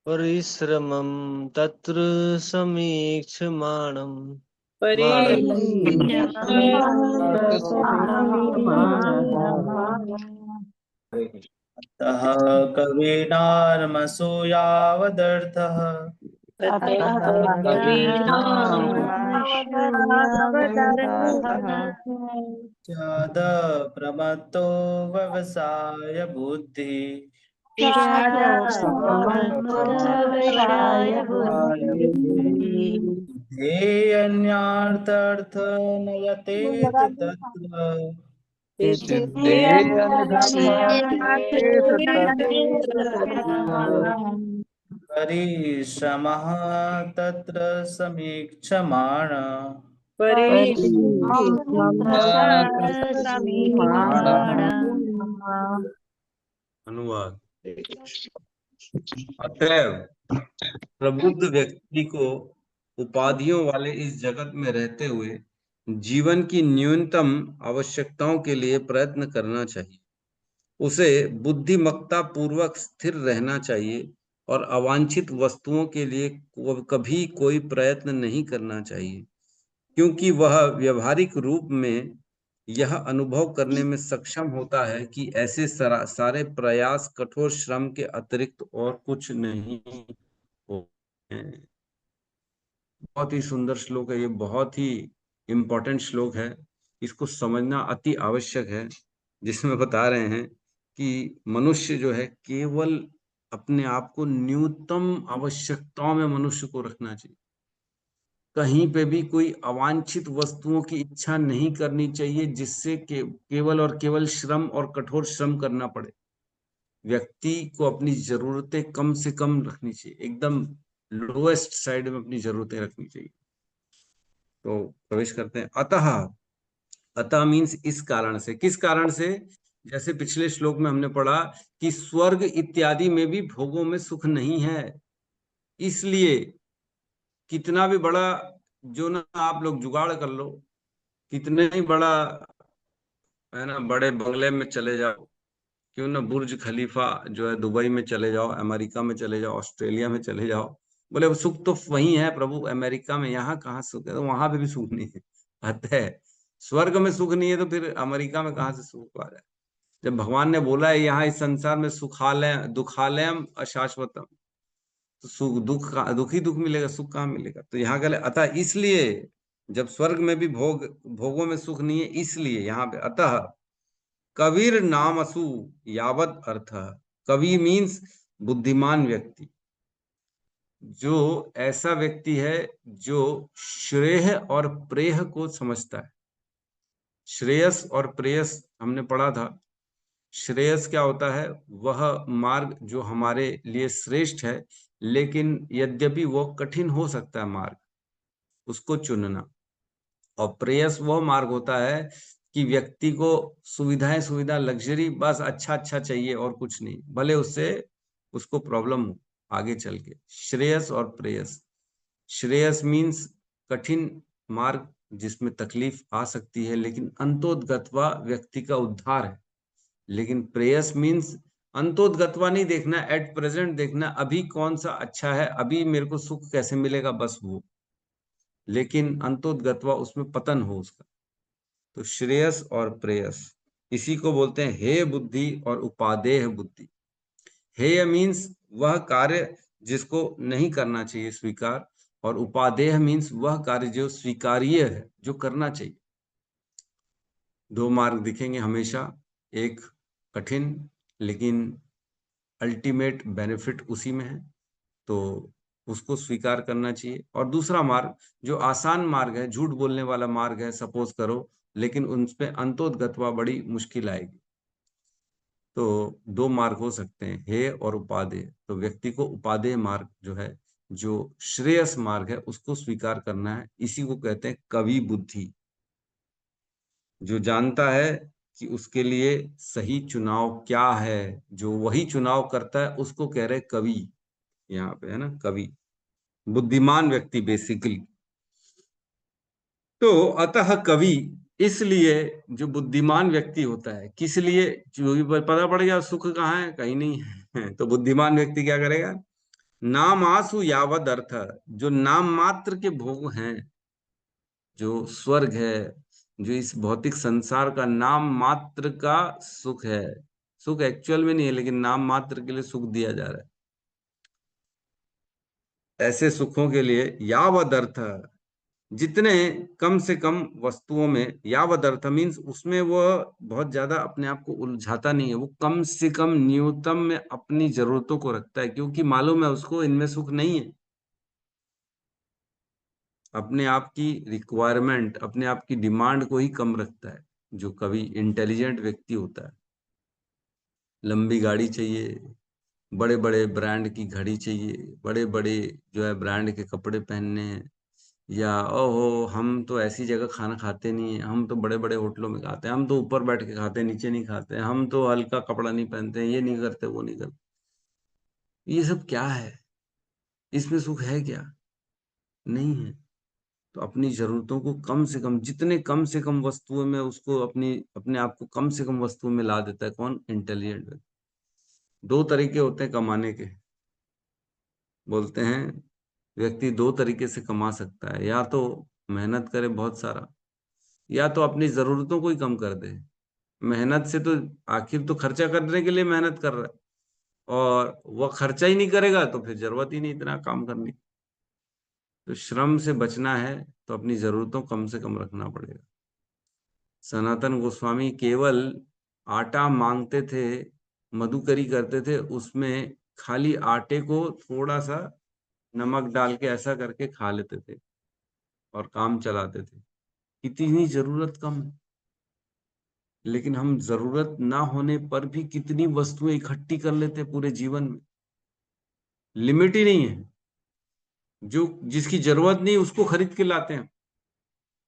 परिश्रमं तत्र समीक्षमाणम्। अतः कवीनार्मसो यावदर्थः, ज्यादा प्रमत्तो व्यवसाय बुद्धि व्यवसाय बुद्धि ध्येयन्यार्थार्थ नयतेत तत्र परिश्रमः तत्र समीक्षमाण अनुवाद। अतएव प्रबुद्ध व्यक्ति को उपाधियों वाले इस जगत में रहते हुए जीवन की न्यूनतम आवश्यकताओं के लिए प्रयत्न करना चाहिए। उसे बुद्धिमत्ता पूर्वक स्थिर रहना चाहिए और अवांछित वस्तुओं के लिए कभी कोई प्रयत्न नहीं करना चाहिए, क्योंकि वह व्यवहारिक रूप में यह अनुभव करने में सक्षम होता है कि ऐसे सारे प्रयास कठोर श्रम के अतिरिक्त और कुछ नहीं होते हैं। बहुत ही सुंदर श्लोक है ये, बहुत ही इम्पोर्टेंट श्लोक है। इसको समझना अति आवश्यक है, जिसमें बता रहे हैं कि मनुष्य जो है केवल अपने आप को न्यूनतम आवश्यकताओं में मनुष्य को रखना चाहिए। कहीं पे भी कोई अवांछित वस्तुओं की इच्छा नहीं करनी चाहिए, जिससे केवल और केवल श्रम और कठोर श्रम करना पड़े। व्यक्ति को अपनी जरूरतें कम से कम रखनी चाहिए, एकदम लोएस्ट साइड में अपनी जरूरतें रखनी चाहिए। तो प्रवेश करते हैं। अतः, अतः मीन्स इस कारण से। किस कारण से? जैसे पिछले श्लोक में हमने पढ़ा कि स्वर्ग इत्यादि में भी भोगों में सुख नहीं है, इसलिए कितना भी बड़ा जो ना आप लोग जुगाड़ कर लो, कितने ही बड़ा है ना बड़े बंगले में चले जाओ, क्यों ना बुर्ज खलीफा जो है दुबई में चले जाओ, अमेरिका में चले जाओ, ऑस्ट्रेलिया में चले जाओ, बोले सुख तो वही है प्रभु अमेरिका में, यहाँ कहाँ सुख है? तो वहां पे भी सुख नहीं है। अतः स्वर्ग में सुख नहीं है तो फिर अमेरिका में कहाँ से सुख आ जाए? जब भगवान ने बोला है यहाँ इस संसार में सुखालय दुखालयम अशाश्वतम, तो सुख दुख ही दुख मिलेगा, सुख कहाँ मिलेगा? तो यहाँ कहले अतः इसलिए, जब स्वर्ग में भी भोगों में सुख नहीं है, इसलिए यहाँ पे अतः कबीर नामसु यावत अर्थ। कवि मीन्स बुद्धिमान व्यक्ति, जो ऐसा व्यक्ति है जो श्रेय और प्रेय को समझता है। श्रेयस और प्रेयस हमने पढ़ा था। श्रेयस क्या होता है? वह मार्ग जो हमारे लिए श्रेष्ठ है, लेकिन यद्यपि वो कठिन हो सकता है मार्ग, उसको चुनना। और प्रेयस वह मार्ग होता है कि व्यक्ति को सुविधा लग्जरी बस अच्छा अच्छा चाहिए और कुछ नहीं, भले उससे उसको प्रॉब्लम हो आगे चल के। श्रेयस और प्रेयस। श्रेयस मीन्स कठिन मार्ग जिसमें तकलीफ आ सकती है, लेकिन अंतोदगत्वा व्यक्ति का उद्धार है। लेकिन प्रेयस मीन्स अंतोदगत्वा नहीं देखना, एट प्रेजेंट देखना, अभी कौन सा अच्छा है, अभी मेरे को सुख कैसे मिलेगा, बस वो। लेकिन अंतोदगत्वा उसमें पतन हो उसका। तो श्रेयस और प्रेयस, इसी को बोलते हैं हेय बुद्धि और उपादेय बुद्धि। हेय मीन्स वह कार्य जिसको नहीं करना चाहिए स्वीकार, और उपादेय मीन्स वह कार्य जो स्वीकार्य है, जो करना चाहिए। दो मार्ग दिखेंगे हमेशा, एक कठिन लेकिन अल्टीमेट बेनिफिट उसी में है, तो उसको स्वीकार करना चाहिए। और दूसरा मार्ग जो आसान मार्ग है, झूठ बोलने वाला मार्ग है, सपोज करो, लेकिन उनपे अंतोदगत्वा बड़ी मुश्किल आएगी। तो दो मार्ग हो सकते हैं, हेय और उपादेय। तो व्यक्ति को उपादेय मार्ग जो है, जो श्रेयस मार्ग है, उसको स्वीकार करना है। इसी को कहते हैं कवि बुद्धि। जो जानता है कि उसके लिए सही चुनाव क्या है, जो वही चुनाव करता है, उसको कह रहे कवि। यहाँ पे है ना कवि, बुद्धिमान व्यक्ति बेसिकली। तो अतः कवि, इसलिए जो बुद्धिमान व्यक्ति होता है, किस लिए? जो भी पता पड़ गया सुख कहाँ है, कहीं नहीं है। तो बुद्धिमान व्यक्ति क्या करेगा? नाम आसु यावद अर्थ, जो नाम मात्र के भोग हैं, जो स्वर्ग है, जो इस भौतिक संसार का नाम मात्र का सुख है, सुख एक्चुअल में नहीं है, लेकिन नाम मात्र के लिए सुख दिया जा रहा है। ऐसे सुखों के लिए यावद अर्थ, जितने कम से कम वस्तुओं में, यावद अर्थ मीन्स उसमें वो बहुत ज्यादा अपने आप को उलझाता नहीं है, वो कम से कम न्यूनतम में अपनी जरूरतों को रखता है, क्योंकि मालूम है उसको इनमें सुख नहीं है। अपने आप की रिक्वायरमेंट, अपने आप की डिमांड को ही कम रखता है। जो कभी इंटेलिजेंट व्यक्ति होता है, लंबी गाड़ी चाहिए, बड़े बड़े ब्रांड की घड़ी चाहिए, बड़े बड़े जो है ब्रांड के कपड़े पहनने हैं, या ओहो हम तो ऐसी जगह खाना खाते नहीं है, हम तो बड़े बड़े होटलों में खाते हैं, हम तो ऊपर बैठ के खाते हैं, नीचे नहीं खाते हैं, हम तो हल्का कपड़ा नहीं पहनते हैं, ये नहीं करते वो नहीं करते। ये सब क्या है? इसमें सुख है क्या? नहीं है। तो अपनी जरूरतों को कम से कम, जितने कम से कम वस्तुओं में उसको अपने आप को कम से कम वस्तुओं में ला देता है कौन? इंटेलिजेंट व्यक्ति। दो तरीके होते हैं कमाने के। बोलते हैं व्यक्ति दो तरीके से कमा सकता है, या तो मेहनत करे बहुत सारा, या तो अपनी जरूरतों को ही कम कर दे। मेहनत से तो आखिर तो खर्चा करने के लिए मेहनत कर रहा है, और वह खर्चा ही नहीं करेगा तो फिर जरूरत ही नहीं इतना काम करने की। तो श्रम से बचना है तो अपनी जरूरतों कम से कम रखना पड़ेगा। सनातन गोस्वामी केवल आटा मांगते थे, मधुकरी करते थे, उसमें खाली आटे को थोड़ा सा नमक डाल के ऐसा करके खा लेते थे और काम चलाते थे। कितनी जरूरत कम है, लेकिन हम जरूरत ना होने पर भी कितनी वस्तुएं इकट्ठी कर लेते हैं पूरे जीवन में। लिमिट ही नहीं है। जो जिसकी जरूरत नहीं उसको खरीद के लाते हैं,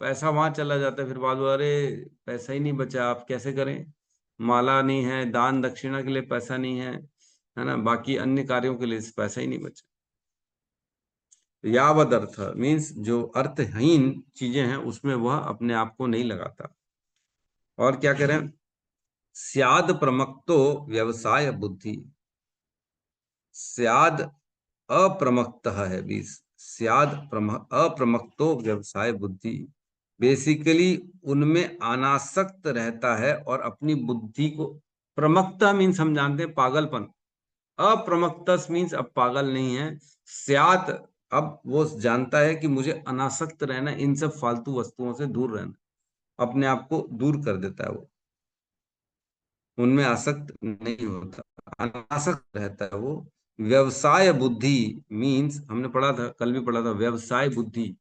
पैसा वहां चला जाता है, फिर बाद में अरे पैसा ही नहीं बचा, आप कैसे करें? माला नहीं है, दान दक्षिणा के लिए पैसा नहीं है ना, बाकी अन्य कार्यों के लिए पैसा ही नहीं बचा। यावद अर्थ मीन्स जो अर्थहीन चीजें हैं उसमें वह अपने आप को नहीं लगाता। और क्या करें? स्याद प्रमक्तो व्यवसाय बुद्धि। स्याद अप्रमत्तः है बीस, स्याद अप्रमत्तो व्यवसाय बुद्धि। बेसिकली उनमें अनासक्त रहता है और अपनी बुद्धि को, प्रमत्ता मीन्स हम जानते हैं पागलपन, अप्रमत्तस मीन्स अब पागल नहीं है। स्यात, अब वो जानता है कि मुझे अनासक्त रहना, इन सब फालतू वस्तुओं से दूर रहना, अपने आप को दूर कर देता है वो, उनमें आसक्त नहीं होता, अनासक्त रहता है वो। व्यवसाय बुद्धि मीन्स हमने पढ़ा था, कल भी पढ़ा था, व्यवसाय बुद्धि।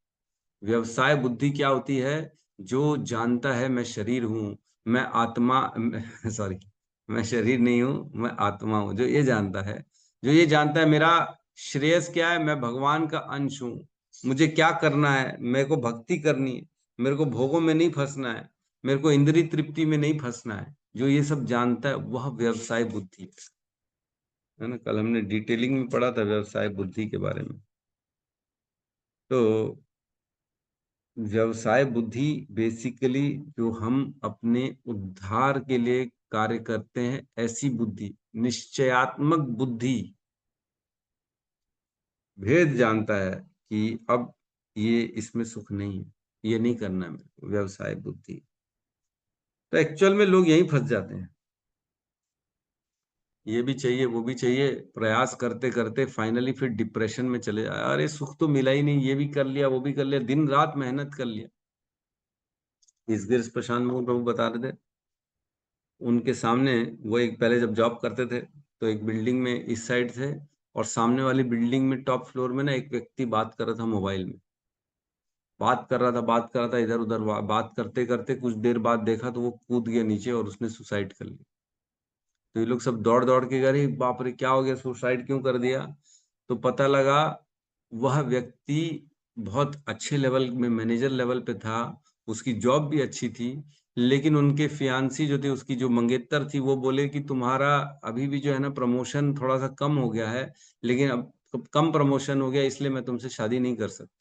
व्यवसाय बुद्धि क्या होती है? जो जानता है मैं शरीर हूं, मैं आत्मा, सॉरी, मैं शरीर नहीं हूं, मैं आत्मा हूं, जो ये जानता है, जो ये जानता है मेरा श्रेयस क्या है, मैं भगवान का अंश हूं, मुझे क्या करना है, मेरे को भक्ति करनी है, मेरे को भोगों में नहीं फंसना है, मेरे को इंद्रिय तृप्ति में नहीं फंसना है, जो ये सब जानता है वह व्यवसाय बुद्धि है ना। कल हमने डिटेलिंग में पढ़ा था व्यवसाय बुद्धि के बारे में। तो व्यवसाय बुद्धि बेसिकली जो हम अपने उद्धार के लिए कार्य करते हैं, ऐसी बुद्धि, निश्चयात्मक बुद्धि, भेद जानता है कि अब ये इसमें सुख नहीं है, ये नहीं करना है मेरे को, व्यवसाय बुद्धि। तो एक्चुअल में लोग यहीं फंस जाते हैं, ये भी चाहिए वो भी चाहिए, प्रयास करते करते फाइनली फिर डिप्रेशन में चले जाए, अरे सुख तो मिला ही नहीं, ये भी कर लिया वो भी कर लिया, दिन रात मेहनत कर लिया। इस गिर प्रशांत मोहन प्रभु बता रहे थे, उनके सामने वो एक पहले जब जॉब करते थे तो एक बिल्डिंग में इस साइड थे, और सामने वाली बिल्डिंग में टॉप फ्लोर में ना एक व्यक्ति बात कर रहा था मोबाइल में, बात कर रहा था इधर उधर, बात करते करते कुछ देर बाद देखा तो वो कूद गया नीचे और उसने सुसाइड कर लिया। तो ये लोग सब दौड़ दौड़ के गए, बाप रे क्या हो गया, सुसाइड क्यों कर दिया? तो पता लगा वह व्यक्ति बहुत अच्छे लेवल में, मैनेजर लेवल पे था, उसकी जॉब भी अच्छी थी, लेकिन उनके फियांसी जो थे, उसकी जो मंगेतर थी, वो बोले कि तुम्हारा अभी भी जो है ना प्रमोशन थोड़ा सा कम हो गया है, लेकिन अब कम प्रमोशन हो गया इसलिए मैं तुमसे शादी नहीं कर सकती।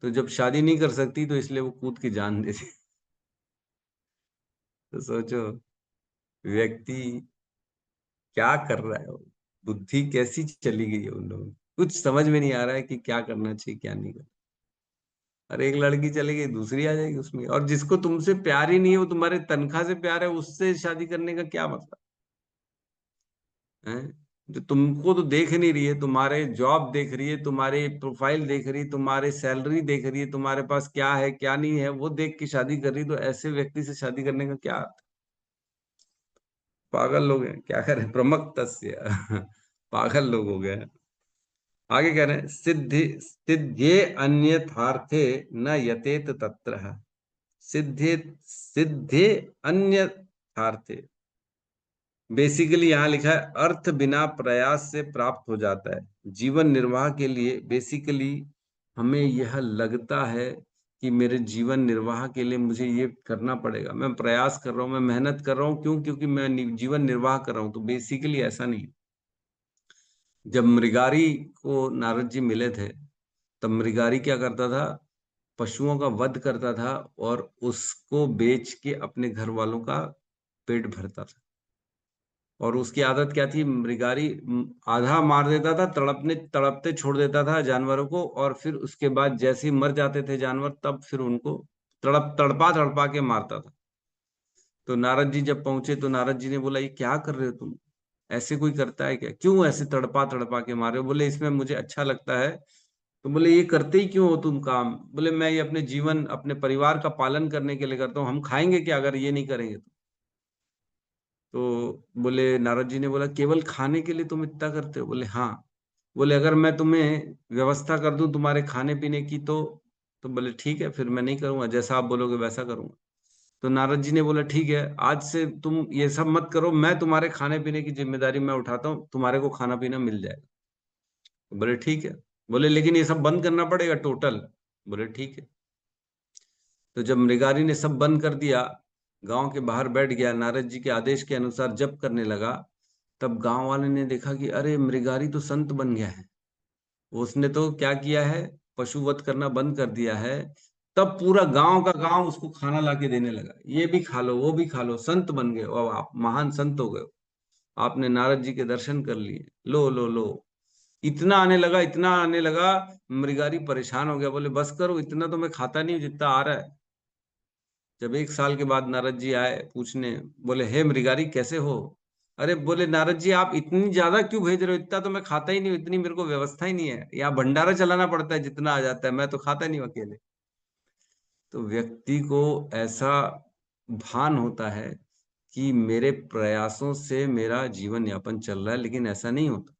तो जब शादी नहीं कर सकती तो इसलिए वो कूद के जान दे दी। तो सोचो व्यक्ति क्या कर रहा है वो, बुद्धि कैसी चली गई है उन लोगों की। कुछ समझ में नहीं आ रहा है कि क्या करना चाहिए क्या नहीं करना। अरे एक लड़की चली गई दूसरी आ जाएगी उसमें, और जिसको तुमसे प्यार ही नहीं है, वो तुम्हारे तनख्वाह से प्यार है, उससे शादी करने का क्या मतलब है? जो तुमको तो देख नहीं रही है, तुम्हारे जॉब देख रही है, तुम्हारे प्रोफाइल देख रही है, तुम्हारे सैलरी देख रही है, तुम्हारे पास क्या है क्या नहीं है वो देख के शादी कर रही है, तो ऐसे व्यक्ति से शादी करने का क्या अर्थ? पागल लोग हैं, क्या करें, प्रमत्तस्य पागल लोग हो गए हैं। आगे कह रहे हैं सिद्धि सिद्धे अन्यथार्थे न यतेत तत्र। सिद्धे सिद्धे अन्यथार्थे, बेसिकली यहाँ लिखा है अर्थ बिना प्रयास से प्राप्त हो जाता है। जीवन निर्वाह के लिए बेसिकली हमें यह लगता है कि मेरे जीवन निर्वाह के लिए मुझे ये करना पड़ेगा, मैं प्रयास कर रहा हूँ, मैं मेहनत कर रहा हूँ, क्यों? क्योंकि मैं जीवन निर्वाह कर रहा हूँ। तो बेसिकली ऐसा नहीं है। जब मृगारी को नारद जी मिले थे, तब मृगारी क्या करता था? पशुओं का वध करता था और उसको बेच के अपने घर वालों का पेट भरता था। और उसकी आदत क्या थी? मृगारी आधा मार देता था, तड़पने तड़पते छोड़ देता था जानवरों को, और फिर उसके बाद जैसे ही मर जाते थे जानवर, तब फिर उनको तड़पा तड़पा के मारता था। तो नारद जी जब पहुंचे तो नारद जी ने बोला, ये क्या कर रहे हो तुम? ऐसे कोई करता है क्या? क्यों ऐसे तड़पा तड़पा के मारे हो? बोले इसमें मुझे अच्छा लगता है। तो बोले ये करते ही क्यों हो तुम काम? बोले मैं ये अपने जीवन अपने परिवार का पालन करने के लिए करता हूँ, हम खाएंगे क्या अगर ये नहीं करेंगे तो बोले, नारद जी ने बोला केवल खाने के लिए तुम इतना करते हो? बोले हाँ। बोले अगर मैं तुम्हें व्यवस्था कर दूं तुम्हारे खाने पीने की तो बोले ठीक है, फिर मैं नहीं करूंगा, जैसा आप बोलोगे वैसा करूंगा। तो नारद जी ने बोला ठीक है, आज से तुम ये सब मत करो, मैं तुम्हारे खाने पीने की जिम्मेदारी मैं उठाता हूँ, तुम्हारे को खाना पीना मिल जाएगा। तो बोले ठीक है। बोले लेकिन ये सब बंद करना पड़ेगा टोटल। बोले ठीक है। तो जब मृगारी ने सब बंद कर दिया, गांव के बाहर बैठ गया, नारद जी के आदेश के अनुसार जप करने लगा, तब गांव वाले ने देखा कि अरे मृगारी तो संत बन गया है, उसने तो क्या किया है, पशुवध करना बंद कर दिया है। तब पूरा गांव का गांव उसको खाना लाके देने लगा, ये भी खा लो वो भी खा लो, संत बन गए और आप महान संत हो गए, आपने नारद जी के दर्शन कर लिए, लो लो लो। इतना आने लगा, इतना आने लगा, मृगारी परेशान हो गया, बोले बस करो, इतना तो मैं खाता नहीं हूं जितना आ रहा है। जब 1 साल के बाद नारद जी आए पूछने, बोले हे मृगारी कैसे हो? अरे बोले नारद जी आप इतनी ज्यादा क्यों भेज रहे हो? इतना तो मैं खाता ही नहीं हूँ, इतनी मेरे को व्यवस्था ही नहीं है, यहाँ भंडारा चलाना पड़ता है, जितना आ जाता है मैं तो खाता नहीं हूँ अकेले। तो व्यक्ति को ऐसा भान होता है कि मेरे प्रयासों से मेरा जीवन यापन चल रहा है, लेकिन ऐसा नहीं होता।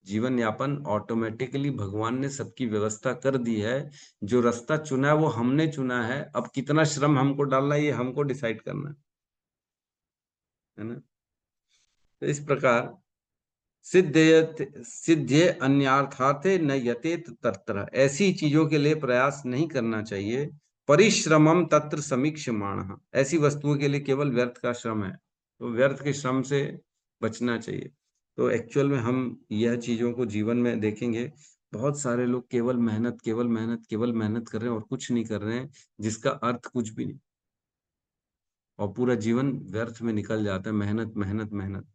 जीवन यापन ऑटोमेटिकली भगवान ने सबकी व्यवस्था कर दी है। जो रास्ता चुना है वो हमने चुना है, अब कितना श्रम हमको डालना है ये हमको डिसाइड करना है ना। तो इस प्रकार सिद्धे अन्यार्थाते न यतेत तत्र, ऐसी चीजों के लिए प्रयास नहीं करना चाहिए। परिश्रमम तत्र समीक्षमाण, ऐसी वस्तुओं के लिए केवल व्यर्थ का श्रम है, तो व्यर्थ के श्रम से बचना चाहिए। तो एक्चुअल में हम यह चीजों को जीवन में देखेंगे, बहुत सारे लोग केवल मेहनत केवल मेहनत केवल मेहनत कर रहे हैं और कुछ नहीं कर रहे हैं, जिसका अर्थ कुछ भी नहीं, और पूरा जीवन व्यर्थ में निकल जाता है, मेहनत मेहनत मेहनत।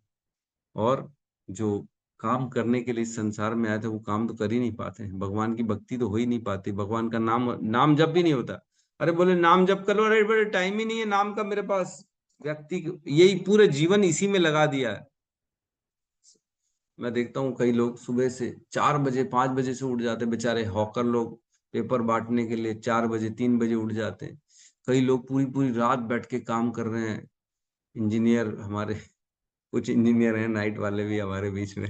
और जो काम करने के लिए इस संसार में आए थे वो काम तो कर ही नहीं पाते हैं, भगवान की भक्ति तो हो ही नहीं पाती, भगवान का नाम जप भी नहीं होता। अरे बोले नाम जप कर लो, अरे बड़े टाइम ही नहीं है नाम का मेरे पास। व्यक्ति यही पूरे जीवन इसी में लगा दिया है। मैं देखता हूँ कई लोग सुबह से 4 बजे 5 बजे से उठ जाते हैं, बेचारे हॉकर लोग पेपर बांटने के लिए 4 बजे 3 बजे उठ जाते हैं। कई लोग पूरी पूरी रात बैठ के काम कर रहे हैं, इंजीनियर हमारे, कुछ इंजीनियर हैं नाइट वाले भी हमारे बीच में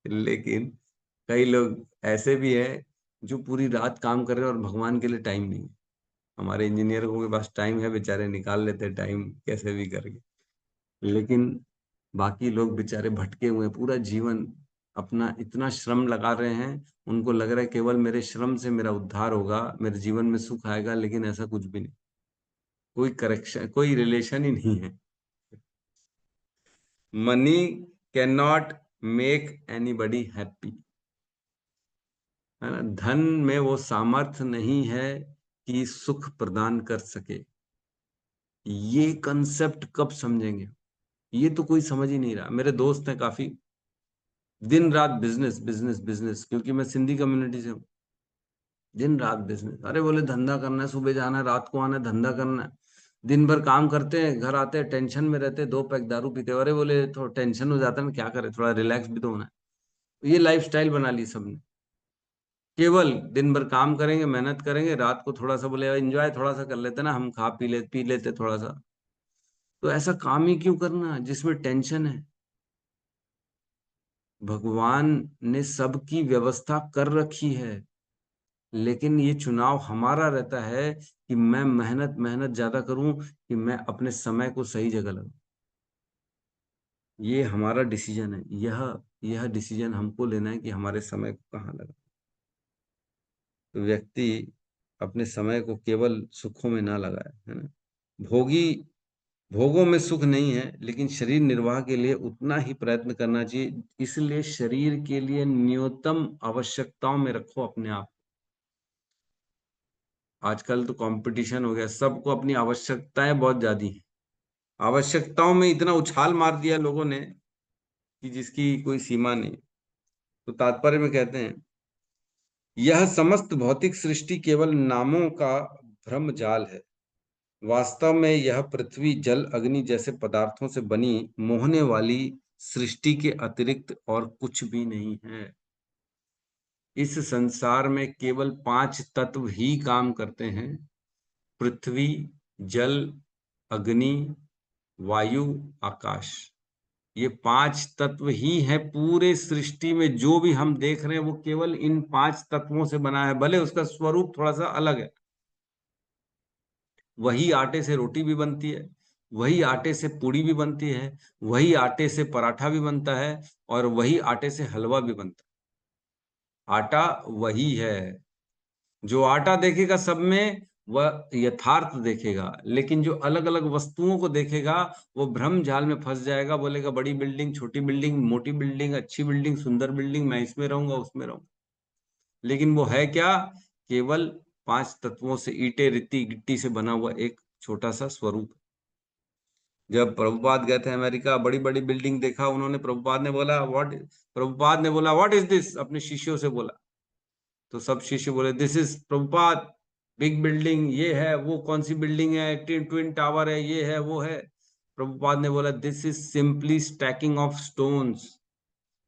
लेकिन कई लोग ऐसे भी हैं जो पूरी रात काम कर रहे हैं और भगवान के लिए टाइम नहीं है। हमारे इंजीनियरों के पास टाइम है, बेचारे निकाल लेते हैं टाइम कैसे भी करके, लेकिन बाकी लोग बेचारे भटके हुए हैं, पूरा जीवन अपना इतना श्रम लगा रहे हैं, उनको लग रहा है केवल मेरे श्रम से मेरा उद्धार होगा, मेरे जीवन में सुख आएगा, लेकिन ऐसा कुछ भी नहीं, कोई करेक्शन कोई रिलेशन ही नहीं है। Money can not make anybody happy, है ना। धन में वो सामर्थ्य नहीं है कि सुख प्रदान कर सके। ये कंसेप्ट कब समझेंगे? ये तो कोई समझ ही नहीं रहा। मेरे दोस्त हैं काफी, दिन रात बिजनेस बिजनेस बिजनेस, क्योंकि मैं सिंधी कम्युनिटी से हूँ, दिन रात बिजनेस। अरे बोले धंधा करना है, सुबह जाना है रात को आना है, धंधा करना है। दिन भर काम करते हैं, घर आते हैं टेंशन में रहते हैं, 2 पैक दारू पीते हैं। अरे बोले थोड़ा टेंशन हो जाता है ना, क्या करे, थोड़ा रिलैक्स भी तो होना है। ये लाइफस्टाइल बना ली सबने। केवल दिन भर काम करेंगे, मेहनत करेंगे, रात को थोड़ा सा बोले एंजॉय थोड़ा सा कर लेते ना, हम खा पी लेते थोड़ा सा। तो ऐसा काम ही क्यों करना जिसमें टेंशन है। भगवान ने सबकी व्यवस्था कर रखी है, लेकिन ये चुनाव हमारा रहता है कि मैं मेहनत मेहनत ज्यादा करूं कि मैं अपने समय को सही जगह लगाऊं। ये हमारा डिसीजन है। यह डिसीजन हमको लेना है कि हमारे समय को कहाँ लगा। तो व्यक्ति अपने समय को केवल सुखों में ना लगाए, है ना। भोगी भोगों में सुख नहीं है, लेकिन शरीर निर्वाह के लिए उतना ही प्रयत्न करना चाहिए। इसलिए शरीर के लिए न्यूनतम आवश्यकताओं में रखो अपने आप। आजकल तो कंपटीशन हो गया, सबको अपनी आवश्यकताएं बहुत ज्यादा हैं। आवश्यकताओं में इतना उछाल मार दिया लोगों ने कि जिसकी कोई सीमा नहीं। तो तात्पर्य में कहते हैं, यह समस्त भौतिक सृष्टि केवल नामों का भ्रम जाल है। वास्तव में यह पृथ्वी जल अग्नि जैसे पदार्थों से बनी मोहने वाली सृष्टि के अतिरिक्त और कुछ भी नहीं है। इस संसार में केवल 5 तत्व ही काम करते हैं: पृथ्वी, जल, अग्नि, वायु, आकाश। ये 5 तत्व ही है पूरे सृष्टि में। जो भी हम देख रहे हैं वो केवल इन 5 तत्वों से बना है, भले उसका स्वरूप थोड़ा सा अलग है। वही आटे से रोटी भी बनती है, वही आटे से पूड़ी भी बनती है, वही आटे से पराठा भी बनता है, और वही आटे से हलवा भी बनता है। आटा वही है। जो आटा देखेगा सब में वह यथार्थ देखेगा, लेकिन जो अलग अलग वस्तुओं को देखेगा वो भ्रम जाल में फंस जाएगा। बोलेगा बड़ी बिल्डिंग, छोटी बिल्डिंग, मोटी बिल्डिंग, अच्छी बिल्डिंग, सुंदर बिल्डिंग, मैं इसमें रहूंगा, उसमें रहूंगा। लेकिन वो है क्या? केवल 5 तत्वों से, ईंटे, रेती, गिट्टी से बना हुआ एक छोटा सा स्वरूप। जब प्रभुपाद गए थे अमेरिका, बड़ी बड़ी बिल्डिंग देखा उन्होंने। प्रभुपाद ने बोला व्हाट इज दिस, अपने शिष्यों से बोला। तो सब शिष्य बोले this is Prabhupada, big building, ये है। वो कौन सी बिल्डिंग है? ट्विन टावर है, ये है, वो है। प्रभुपाद ने बोला this is simply stacking of stones.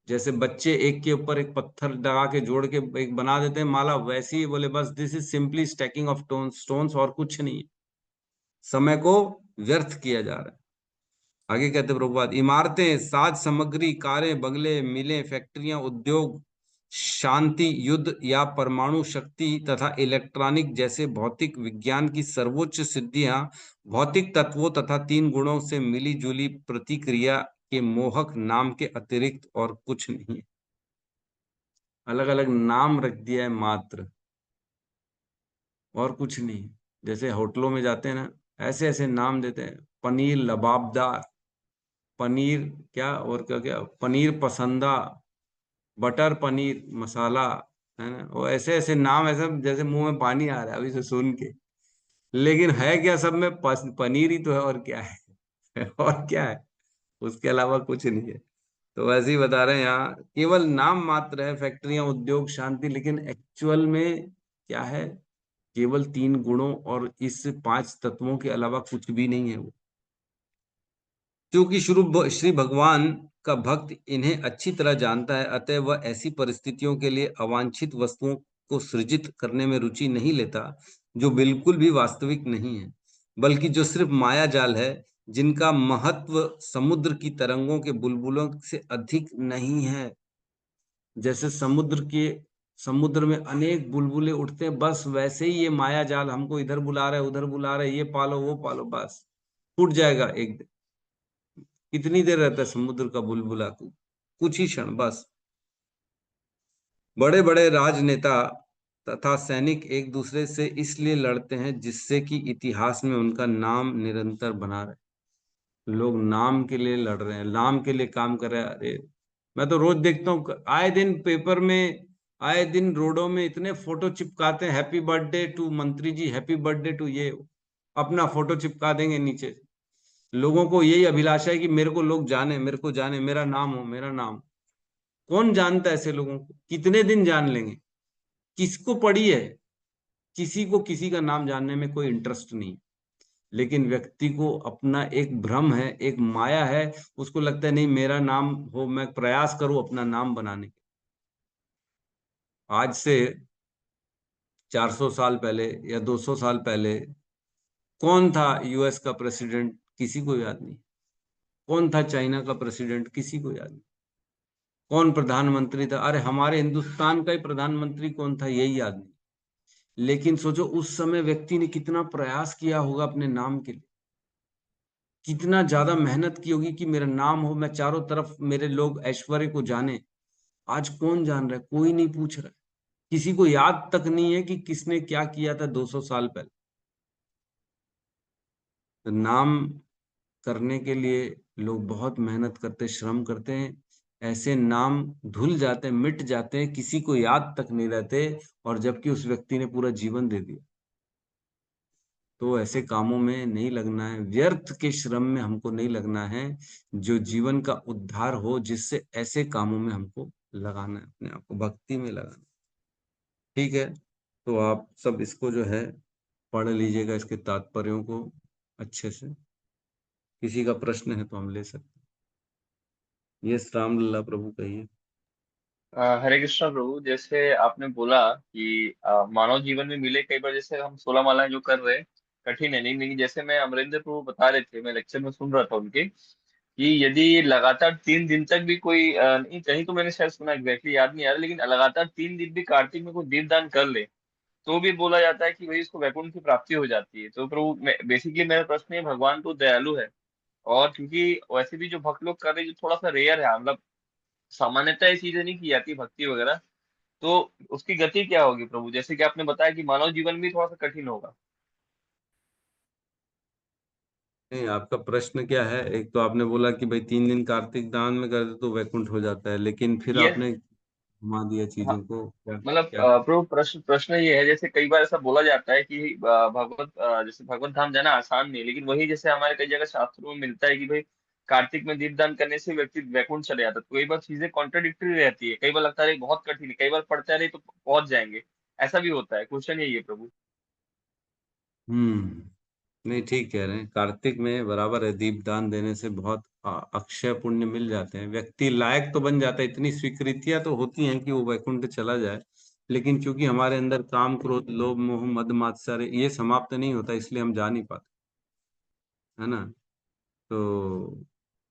जैसे बच्चे एक के ऊपर एक पत्थर लगा के जोड़ के एक बना देते हैं माला, वैसे ही बोले बस this is simply stacking of stones, और कुछ नहीं है। समय को व्यर्थ किया जा रहा है। आगे कहते प्रभुपाद, इमारतें, साज सामग्री, कारें, बंगले, मिलें, फैक्ट्रियां, उद्योग, शांति, युद्ध या परमाणु शक्ति तथा इलेक्ट्रॉनिक जैसे भौतिक विज्ञान की सर्वोच्च सिद्धियां भौतिक तत्वों तथा 3 गुणों से मिली जुली प्रतिक्रिया के मोहक नाम के अतिरिक्त और कुछ नहीं। अलग अलग नाम रख दिया है मात्र, और कुछ नहीं। जैसे होटलों में जाते हैं ना, ऐसे ऐसे नाम देते हैं, पनीर लबाबदार, पनीर क्या और क्या क्या, पनीर पसंदा, बटर पनीर मसाला, है ना। वो ऐसे ऐसे नाम, ऐसा जैसे मुंह में पानी आ रहा है अभी से सुन के। लेकिन है क्या सब में? पनीर ही तो है, और क्या है और क्या है? उसके अलावा कुछ नहीं है। तो वैसे ही बता रहे हैं, यहाँ केवल नाम मात्र है, फैक्ट्रियां, उद्योग, शांति, लेकिन एक्चुअल में क्या है? केवल 3 गुणों और इस 5 तत्वों के अलावा कुछ भी नहीं है वो। क्योंकि श्री भगवान का भक्त इन्हें अच्छी तरह जानता है, अतः वह ऐसी परिस्थितियों के लिए अवांछित वस्तुओं को सृजित करने में रुचि नहीं लेता जो बिल्कुल भी वास्तविक नहीं है, बल्कि जो सिर्फ माया जाल है, जिनका महत्व समुद्र की तरंगों के बुलबुलों से अधिक नहीं है। जैसे समुद्र में अनेक बुलबुले उठते हैं, बस वैसे ही ये माया जाल हमको इधर बुला रहा है, उधर बुला रहा है, ये पालो वो पालो, बस फूट जाएगा एक दिन। कितनी देर रहता है समुद्र का बुलबुला? कुछ ही क्षण बस। बड़े बड़े राजनेता तथा सैनिक एक दूसरे से इसलिए लड़ते हैं जिससे कि इतिहास में उनका नाम निरंतर बना रहे। लोग नाम के लिए लड़ रहे हैं, नाम के लिए काम कर रहे हैं। अरे मैं तो रोज देखता हूँ, आए दिन पेपर में, आए दिन रोडों में इतने फोटो चिपकाते हैं, हैप्पी बर्थडे टू मंत्री जी, हैप्पी बर्थडे टू ये, अपना फोटो चिपका देंगे नीचे। लोगों को यही अभिलाषा है कि मेरे को लोग जाने, मेरे को जाने, मेरा नाम हो, मेरा नाम। कौन जानता है ऐसे लोगों को? कितने दिन जान लेंगे? किसको पड़ी है? किसी को किसी का नाम जानने में कोई इंटरेस्ट नहीं। लेकिन व्यक्ति को अपना एक भ्रम है, एक माया है, उसको लगता है नहीं मेरा नाम हो, मैं प्रयास करूं अपना नाम बनाने के। आज से 400 साल पहले या 200 साल पहले कौन था यूएस का प्रेसिडेंट? किसी को याद नहीं। कौन था चाइना का प्रेसिडेंट? किसी को याद नहीं। कौन प्रधानमंत्री था? अरे हमारे हिंदुस्तान का ही प्रधानमंत्री कौन था यही याद नहीं। लेकिन सोचो उस समय व्यक्ति ने कितना प्रयास किया होगा अपने नाम के लिए, कितना ज्यादा मेहनत की होगी कि मेरा नाम हो, मैं चारों तरफ मेरे लोग ऐश्वर्य को जाने। आज कौन जान रहा है? कोई नहीं पूछ रहा है। किसी को याद तक नहीं है कि किसने क्या किया था 200 साल पहले। तो नाम करने के लिए लोग बहुत मेहनत करते, श्रम करते हैं। ऐसे नाम धुल जाते हैं, मिट जाते हैं, किसी को याद तक नहीं रहते, और जबकि उस व्यक्ति ने पूरा जीवन दे दिया। तो ऐसे कामों में नहीं लगना है, व्यर्थ के श्रम में हमको नहीं लगना है। जो जीवन का उद्धार हो, जिससे ऐसे कामों में हमको लगाना है, अपने आप को भक्ति में लगाना है। ठीक है, तो आप सब इसको जो है पढ़ लीजिएगा, इसके तात्पर्यों को अच्छे से। किसी का प्रश्न है तो हम ले सकते हैं। यस रामलला प्रभु कहिए। हरे कृष्णा प्रभु, जैसे आपने बोला कि मानव जीवन में मिले कई बार, जैसे हम 16 मालाएं जो कर रहे हैं कठिन है, नहीं नहीं, जैसे मैं अमरिंदर प्रभु बता रहे थे, मैं लेक्चर में सुन रहा था उनके, कि यदि लगातार 3 दिन तक भी कोई नहीं, कहीं तो मैंने शायद सुना, एग्जैक्टली याद नहीं आ रहा, लेकिन लगातार 3 दिन भी कार्तिक में कोई दीपदान कर ले तो भी बोला जाता है कि भाई उसको वैकुंठ की प्राप्ति हो जाती है। तो प्रभु, बेसिकली मेरा प्रश्न है, भगवान तो दयालु है, और क्योंकि वैसे भी जो भक्त लोग कर रहे हैं जो थोड़ा सा रेयर है, मतलब सामान्यतः ये चीजें नहीं की जाती भक्ति वगैरह, तो उसकी गति क्या होगी प्रभु? जैसे कि आपने बताया कि मानव जीवन भी थोड़ा सा कठिन होगा। नहीं, आपका प्रश्न क्या है? एक तो आपने बोला कि भाई 3 दिन कार्तिक दान में कर दे तो वैकुंठ हो जाता है, लेकिन फिर ये आपने घुमा दिया हाँ, चीजों को। क्या मतलब क्या? प्रभु, प्रश्न प्रश्न ये है, जैसे कई बार ऐसा बोला जाता है कि भगवत जैसे भगवत धाम जाना आसान नहीं है, लेकिन वही जैसे हमारे कई जगह शास्त्रों में मिलता है कि भाई कार्तिक में दीपदान करने से व्यक्ति वैकुंठ चले जाता है। तो कई बार चीजें कॉन्ट्राडिक्टरी रहती है, कई बार लगता है बहुत कठिन है, कई बार पढ़ते रहे तो पहुंच जाएंगे, ऐसा भी होता है। क्वेश्चन यही है प्रभु। नहीं, ठीक कह रहे हैं। कार्तिक में बराबर है, दीपदान देने से बहुत अक्षय पुण्य मिल जाते हैं, व्यक्ति लायक तो बन जाता है, इतनी स्वीकृतियां तो होती हैं कि वो वैकुंठ चला जाए। लेकिन चूंकि हमारे अंदर काम, क्रोध, लोभ, मोह, मद मात्सर्य ये समाप्त नहीं होता, इसलिए हम जा नहीं पाते, है ना। तो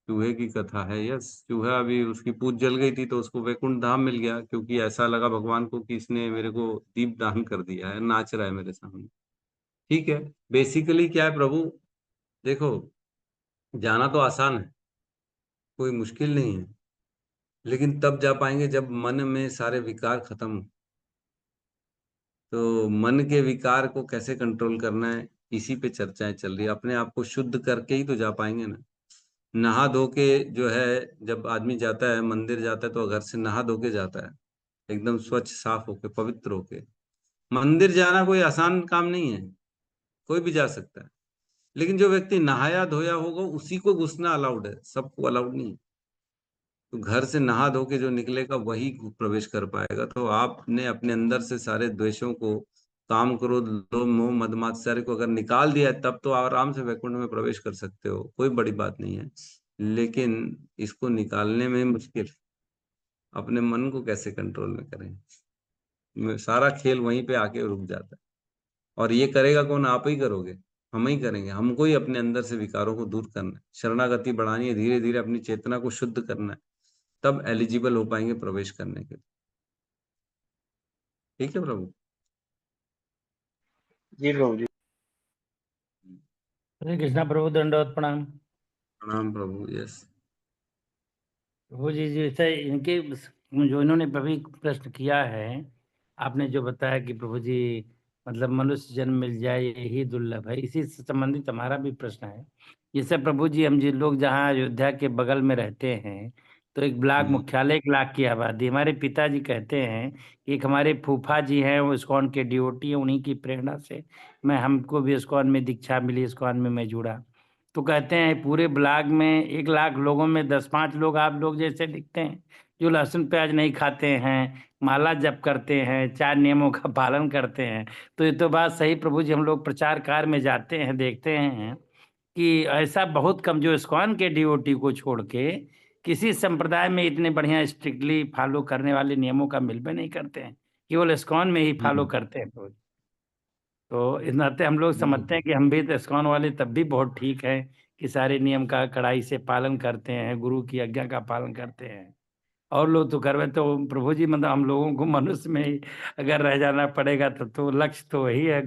चूहे की कथा है। यस, चूहा अभी उसकी पूंछ जल गई थी तो उसको वैकुंठ धाम मिल गया, क्योंकि ऐसा लगा भगवान को कि इसने मेरे को दीप दान कर दिया है, नाच रहा है मेरे सामने। ठीक है। बेसिकली क्या है प्रभु, देखो, जाना तो आसान है, कोई मुश्किल नहीं है, लेकिन तब जा पाएंगे जब मन में सारे विकार खत्म हो। तो मन के विकार को कैसे कंट्रोल करना है, इसी पे चर्चाएं चल रही है। अपने आप को शुद्ध करके ही तो जा पाएंगे ना। नहा धो के जो है, जब आदमी जाता है मंदिर जाता है तो घर से नहा धो के जाता है, एकदम स्वच्छ साफ होके पवित्र होके। मंदिर जाना कोई आसान काम नहीं है, कोई भी जा सकता है। लेकिन जो व्यक्ति नहाया धोया होगा उसी को घुसना अलाउड है, सबको अलाउड नहीं है। तो घर से नहा धो के जो निकलेगा वही प्रवेश कर पाएगा। तो आपने अपने अंदर से सारे द्वेषों को, काम, क्रोध, लोभ, मोह, मद मात्सर्य को अगर निकाल दिया है, तब तो आराम से वैकुंठ में प्रवेश कर सकते हो, कोई बड़ी बात नहीं है। लेकिन इसको निकालने में मुश्किल, अपने मन को कैसे कंट्रोल में करें, सारा खेल वहीं पे आके रुक जाता है। और ये करेगा कौन? आप ही करोगे, हम ही करेंगे। हमको ही अपने अंदर से विकारों को दूर करना है, शरणागति बढ़ानी है, धीरे धीरे अपनी चेतना को शुद्ध करना है, तब एलिजिबल हो पाएंगे प्रवेश करने के लिए। ठीक है प्रभु। जी प्रभु जी। हरे कृष्णा प्रभु, दंडवत प्रणाम। प्रणाम प्रभु। यस। प्रभु जी, जैसे इनके जो इन्होंने अभी प्रश्न किया है, आपने जो बताया कि प्रभु जी मतलब मनुष्य जन्म मिल जाए यही दुर्लभ है, इसी से संबंधित हमारा भी प्रश्न है। जैसे प्रभु जी, हम जिन लोग जहाँ अयोध्या के बगल में रहते हैं, तो एक ब्लॉक मुख्यालय 1 लाख की आबादी, हमारे पिताजी कहते हैं कि एक हमारे फूफा जी हैं, वो इस्कॉन के डिवोटी हैं, उन्हीं की प्रेरणा से मैं हमको भी इस्कॉन में दीक्षा मिली, इस्कॉन में मैं जुड़ा। तो कहते हैं पूरे ब्लॉग में 1 लाख लोगों में 10-5 लोग आप लोग जैसे दिखते हैं, जो लहसुन प्याज नहीं खाते हैं, माला जप करते हैं, 4 नियमों का पालन करते हैं। तो ये तो बात सही प्रभु जी, हम लोग प्रचार कार्य में जाते हैं, देखते हैं कि ऐसा बहुत कम जो इस्कॉन के डिवोटी को छोड़ के किसी संप्रदाय में इतने बढ़िया स्ट्रिक्टली फॉलो करने वाले नियमों का मिल भी नहीं करते हैं, केवल इस्कॉन में ही फॉलो करते हैं प्रभु जी। तो इस नाते हम लोग समझते हैं कि हम भी तो इस्कॉन वाले तब भी बहुत ठीक है कि सारे नियम का कड़ाई से पालन करते हैं, गुरु की आज्ञा का पालन करते हैं। और लोग तो करवे तो प्रभु जी, मतलब हम लोगों को मनुष्य में ही अगर रह जाना पड़ेगा तो लक्ष्य तो वही है,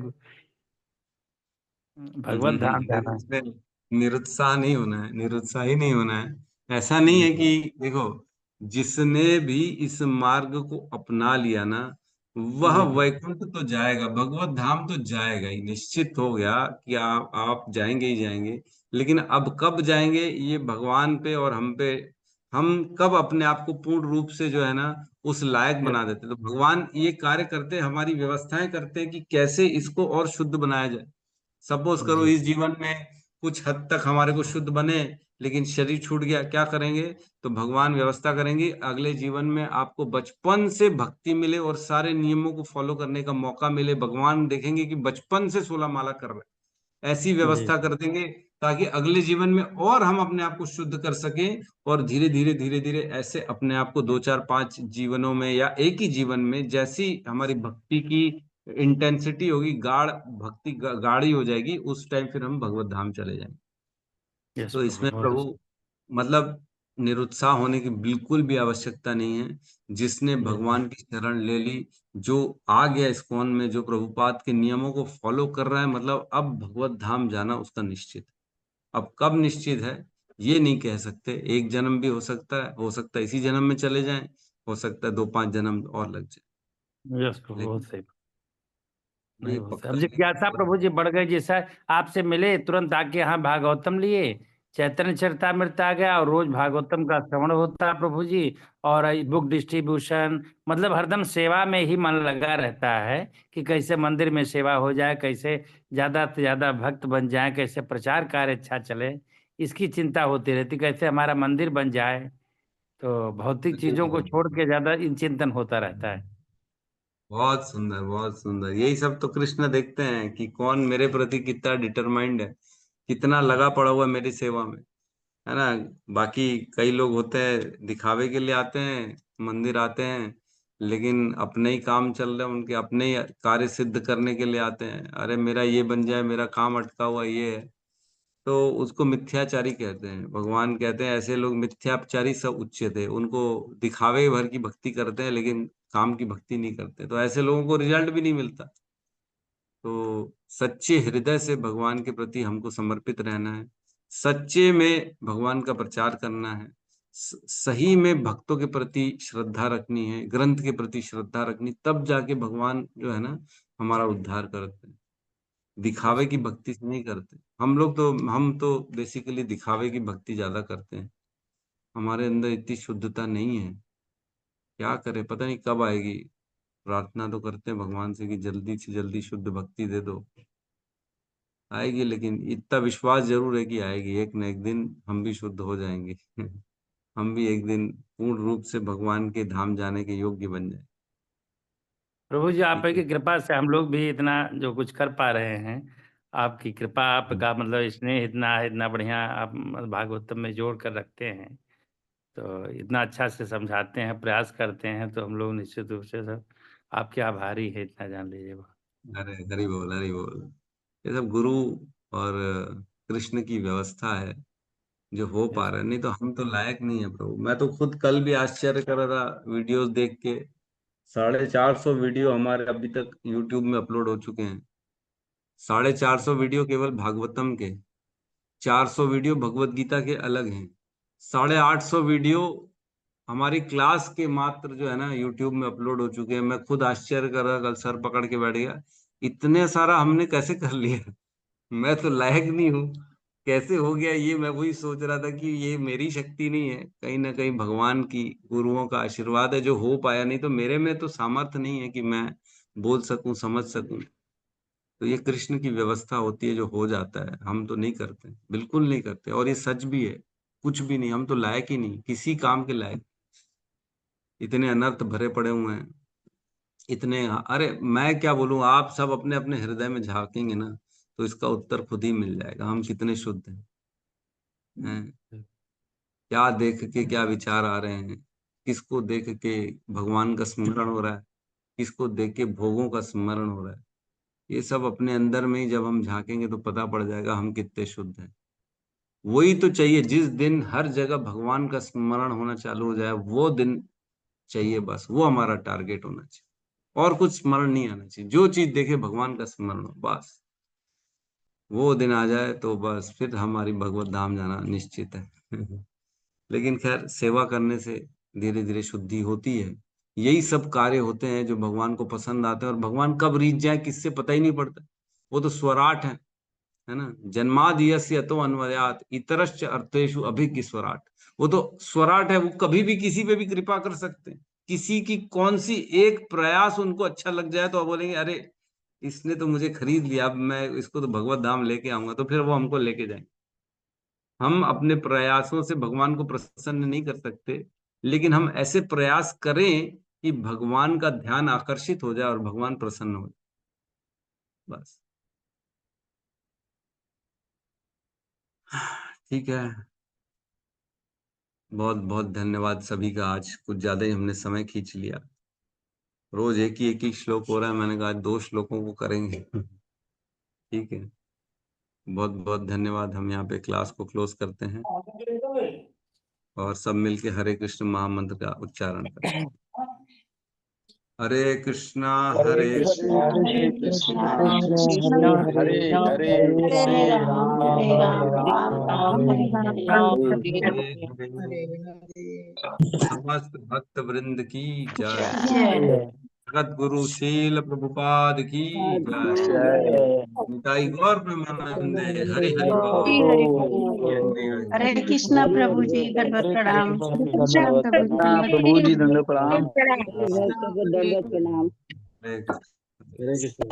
भगवत धाम देखो, जाना है। इसमें निरुत्साह नहीं होना है, निरुत्साह ही नहीं होना है। ऐसा नहीं है कि देखो, जिसने भी इस मार्ग को अपना लिया ना, वह जी वैकुंठ तो जाएगा, भगवत धाम तो जाएगा ही, निश्चित हो गया कि आप जाएंगे ही जाएंगे। लेकिन अब कब जाएंगे ये भगवान पे और हम पे, हम कब अपने आप को पूर्ण रूप से जो है ना उस लायक बना देते, तो भगवान ये कार्य करते हैं, हमारी व्यवस्थाएं करते हैं कि कैसे इसको और शुद्ध बनाया जाए। सपोज करो जी इस जीवन में कुछ हद तक हमारे को शुद्ध बने, लेकिन शरीर छूट गया, क्या करेंगे? तो भगवान व्यवस्था करेंगे अगले जीवन में आपको बचपन से भक्ति मिले और सारे नियमों को फॉलो करने का मौका मिले। भगवान देखेंगे कि बचपन से 16 माला कर रहे हैं, ऐसी जी व्यवस्था कर देंगे ताकि अगले जीवन में और हम अपने आप को शुद्ध कर सकें। और धीरे धीरे ऐसे अपने आप को 2 4 5 जीवनों में या एक ही जीवन में जैसी हमारी भक्ति की इंटेंसिटी होगी, गाढ़ भक्ति गाढ़ी हो जाएगी, उस टाइम फिर हम भगवत धाम चले जाएंगे। यस तो प्रभु, इसमें बहुत प्रभु अच्छा। मतलब निरुत्साह होने की बिल्कुल भी आवश्यकता नहीं है। जिसने जी भगवान की शरण ले ली, जो आ गया इस्कॉन में, जो प्रभुपाद के नियमों को फॉलो कर रहा है, मतलब अब भगवत धाम जाना उसका निश्चित है। अब कब निश्चित है ये नहीं कह सकते, एक जन्म भी हो सकता है इसी जन्म में चले जाएं, हो सकता है 2 5 जन्म और लग जाए, यस प्रभु, बहुत लेकिन सही। नहीं ये हो सकता। पक्का अब नहीं है जिज्ञासा प्रभु जी बढ़ गई, जैसा आपसे मिले तुरंत आके यहाँ भागवतम लिए, चैतन्य चरितामृत आ गया और रोज भागवतम का श्रवण होता है प्रभु जी। और बुक डिस्ट्रीब्यूशन, मतलब हरदम सेवा में ही मन लगा रहता है कि कैसे मंदिर में सेवा हो जाए, कैसे ज्यादा से ज्यादा भक्त बन जाए, कैसे प्रचार कार्य अच्छा चले, इसकी चिंता होती रहती, कैसे हमारा मंदिर बन जाए। तो भौतिक चीजों को छोड़ के ज्यादा इन चिंतन होता रहता है। बहुत सुंदर, बहुत सुंदर। यही सब तो कृष्ण देखते हैं कि कौन मेरे प्रति कितना डिटरमाइंड है, कितना लगा पड़ा हुआ है मेरी सेवा में, है ना। बाकी कई लोग होते हैं दिखावे के लिए आते हैं, मंदिर आते हैं, लेकिन अपने ही काम चल रहे हैं उनके, अपने ही कार्य सिद्ध करने के लिए आते हैं, अरे मेरा ये बन जाए, मेरा काम अटका हुआ ये है, तो उसको मिथ्याचारी कहते हैं। भगवान कहते हैं ऐसे लोग मिथ्याचारी सब उच्यते, उनको दिखावे भर की भक्ति करते हैं लेकिन काम की भक्ति नहीं करते, तो ऐसे लोगों को रिजल्ट भी नहीं मिलता। तो सच्चे हृदय से भगवान के प्रति हमको समर्पित रहना है, सच्चे में भगवान का प्रचार करना है, सही में भक्तों के प्रति श्रद्धा रखनी है, ग्रंथ के प्रति श्रद्धा रखनी, तब जाके भगवान जो है ना हमारा उद्धार करते हैं। दिखावे यस की भक्ति से नहीं करते हम लोग, तो हम तो बेसिकली दिखावे की भक्ति ज्यादा करते हैं, हमारे अंदर इतनी शुद्धता नहीं है। क्या करें, पता नहीं कब आएगी। प्रार्थना तो करते हैं भगवान से कि जल्दी से जल्दी शुद्ध भक्ति दे दो, आएगी, लेकिन इतना विश्वास जरूर है कि आएगी, एक न एक दिन हम भी शुद्ध हो जाएंगे। हम भी एक दिन पूर्ण रूप से भगवान के धाम जाने के योग्य बन जाए। प्रभु जी, आप ठीक है। की कृपा से हम लोग भी इतना जो कुछ कर पा रहे हैं, आपकी कृपा, आपका मतलब स्नेह इतना है, इतना बढ़िया आप भागवतम में जोड़ कर रखते हैं, तो इतना अच्छा से समझाते हैं, प्रयास करते हैं, तो हम लोग निश्चित रूप से सब आपके आभारी है, इतना जान लीजिए। अरे हरि बोल, हरि बोल। ये सब गुरु और कृष्ण की व्यवस्था है जो हो पा यस रहा है, नहीं तो हम तो लायक नहीं है प्रभु। मैं तो खुद कल भी आश्चर्य कर रहा था वीडियोस देख के, 450 वीडियो हमारे अभी तक यूट्यूब में अपलोड हो चुके हैं। 450 वीडियो केवल भागवतम के, 400 वीडियो भगवत गीता के अलग हैं, 850 वीडियो हमारी क्लास के मात्र जो है ना यूट्यूब में अपलोड हो चुके हैं। मैं खुद आश्चर्य कर रहा, कल सर पकड़ के बैठ गया, इतने सारा हमने कैसे कर लिया। मैं तो लायक नहीं हूँ, कैसे हो गया ये, मैं वही सोच रहा था कि ये मेरी शक्ति नहीं है, कहीं ना कहीं भगवान की, गुरुओं का आशीर्वाद है जो हो पाया, नहीं तो मेरे में तो सामर्थ्य नहीं है कि मैं बोल सकूं, समझ सकूं। तो ये कृष्ण की व्यवस्था होती है, जो हो जाता है। हम तो नहीं करते, बिल्कुल नहीं करते, और ये सच भी है। कुछ भी नहीं, हम तो लायक ही नहीं, किसी काम के लायक। इतने अनर्थ भरे पड़े हुए हैं, इतने। अरे मैं क्या बोलूं, आप सब अपने अपने हृदय में झांकेंगे ना, तो इसका उत्तर खुद ही मिल जाएगा, हम कितने शुद्ध हैं। क्या देख के क्या विचार आ रहे हैं, किसको देख के भगवान का स्मरण हो रहा है, किसको देख के भोगों का स्मरण हो रहा है। ये सब अपने अंदर में ही जब हम झांकेंगे तो पता पड़ जाएगा हम कितने शुद्ध हैं। वही तो चाहिए, जिस दिन हर जगह भगवान का स्मरण होना चालू हो जाए, वो दिन चाहिए, बस वो हमारा टारगेट होना चाहिए। और कुछ स्मरण नहीं आना चाहिए, जो चीज देखे भगवान का स्मरण हो, बस वो दिन आ जाए तो बस फिर हमारी भगवत धाम जाना निश्चित है। लेकिन खैर, सेवा करने से धीरे धीरे शुद्धि होती है। यही सब कार्य होते हैं जो भगवान को पसंद आते हैं, और भगवान कब रीच जाए किससे पता ही नहीं पड़ता। वो तो स्वराट है ना। जन्मादियस्य तो अन्वयात इतरश्च अर्थेषु अभिज्ञ स्वराट। वो तो स्वराट है, वो कभी भी किसी पे भी कृपा कर सकते हैं। किसी की कौन सी एक प्रयास उनको अच्छा लग जाए तो बोलेंगे अरे इसने तो मुझे खरीद लिया, अब मैं इसको तो भगवत धाम लेके आऊंगा, तो फिर वो हमको लेके जाएंगे। हम अपने प्रयासों से भगवान को प्रसन्न नहीं कर सकते, लेकिन हम ऐसे प्रयास करें कि भगवान का ध्यान आकर्षित हो जाए और भगवान प्रसन्न हो जाए, बस। ठीक है, बहुत बहुत धन्यवाद सभी का। आज कुछ ज्यादा ही हमने समय खींच लिया। रोज एक ही श्लोक हो रहा है, मैंने कहा 2 श्लोकों को करेंगे। ठीक है, बहुत बहुत धन्यवाद। हम यहाँ पे क्लास को क्लोज करते हैं और सब मिलके हरे कृष्ण महामंत्र का उच्चारण करते हैं। हरे कृष्णा हरे हरे कृष्णा कृष्ण हरे हरे हरे राम राम हरे समस्त भक्त वृंद की जय। जगत गुरु शील प्रभुपाद की जय। निताई गौर प्रेमानंदे। हरि हरि बोल। हरे कृष्णा प्रभु जी, दंडवत प्रणाम। प्रभु जी दंड प्रणाम। हरे कृष्ण। हरे कृष्ण।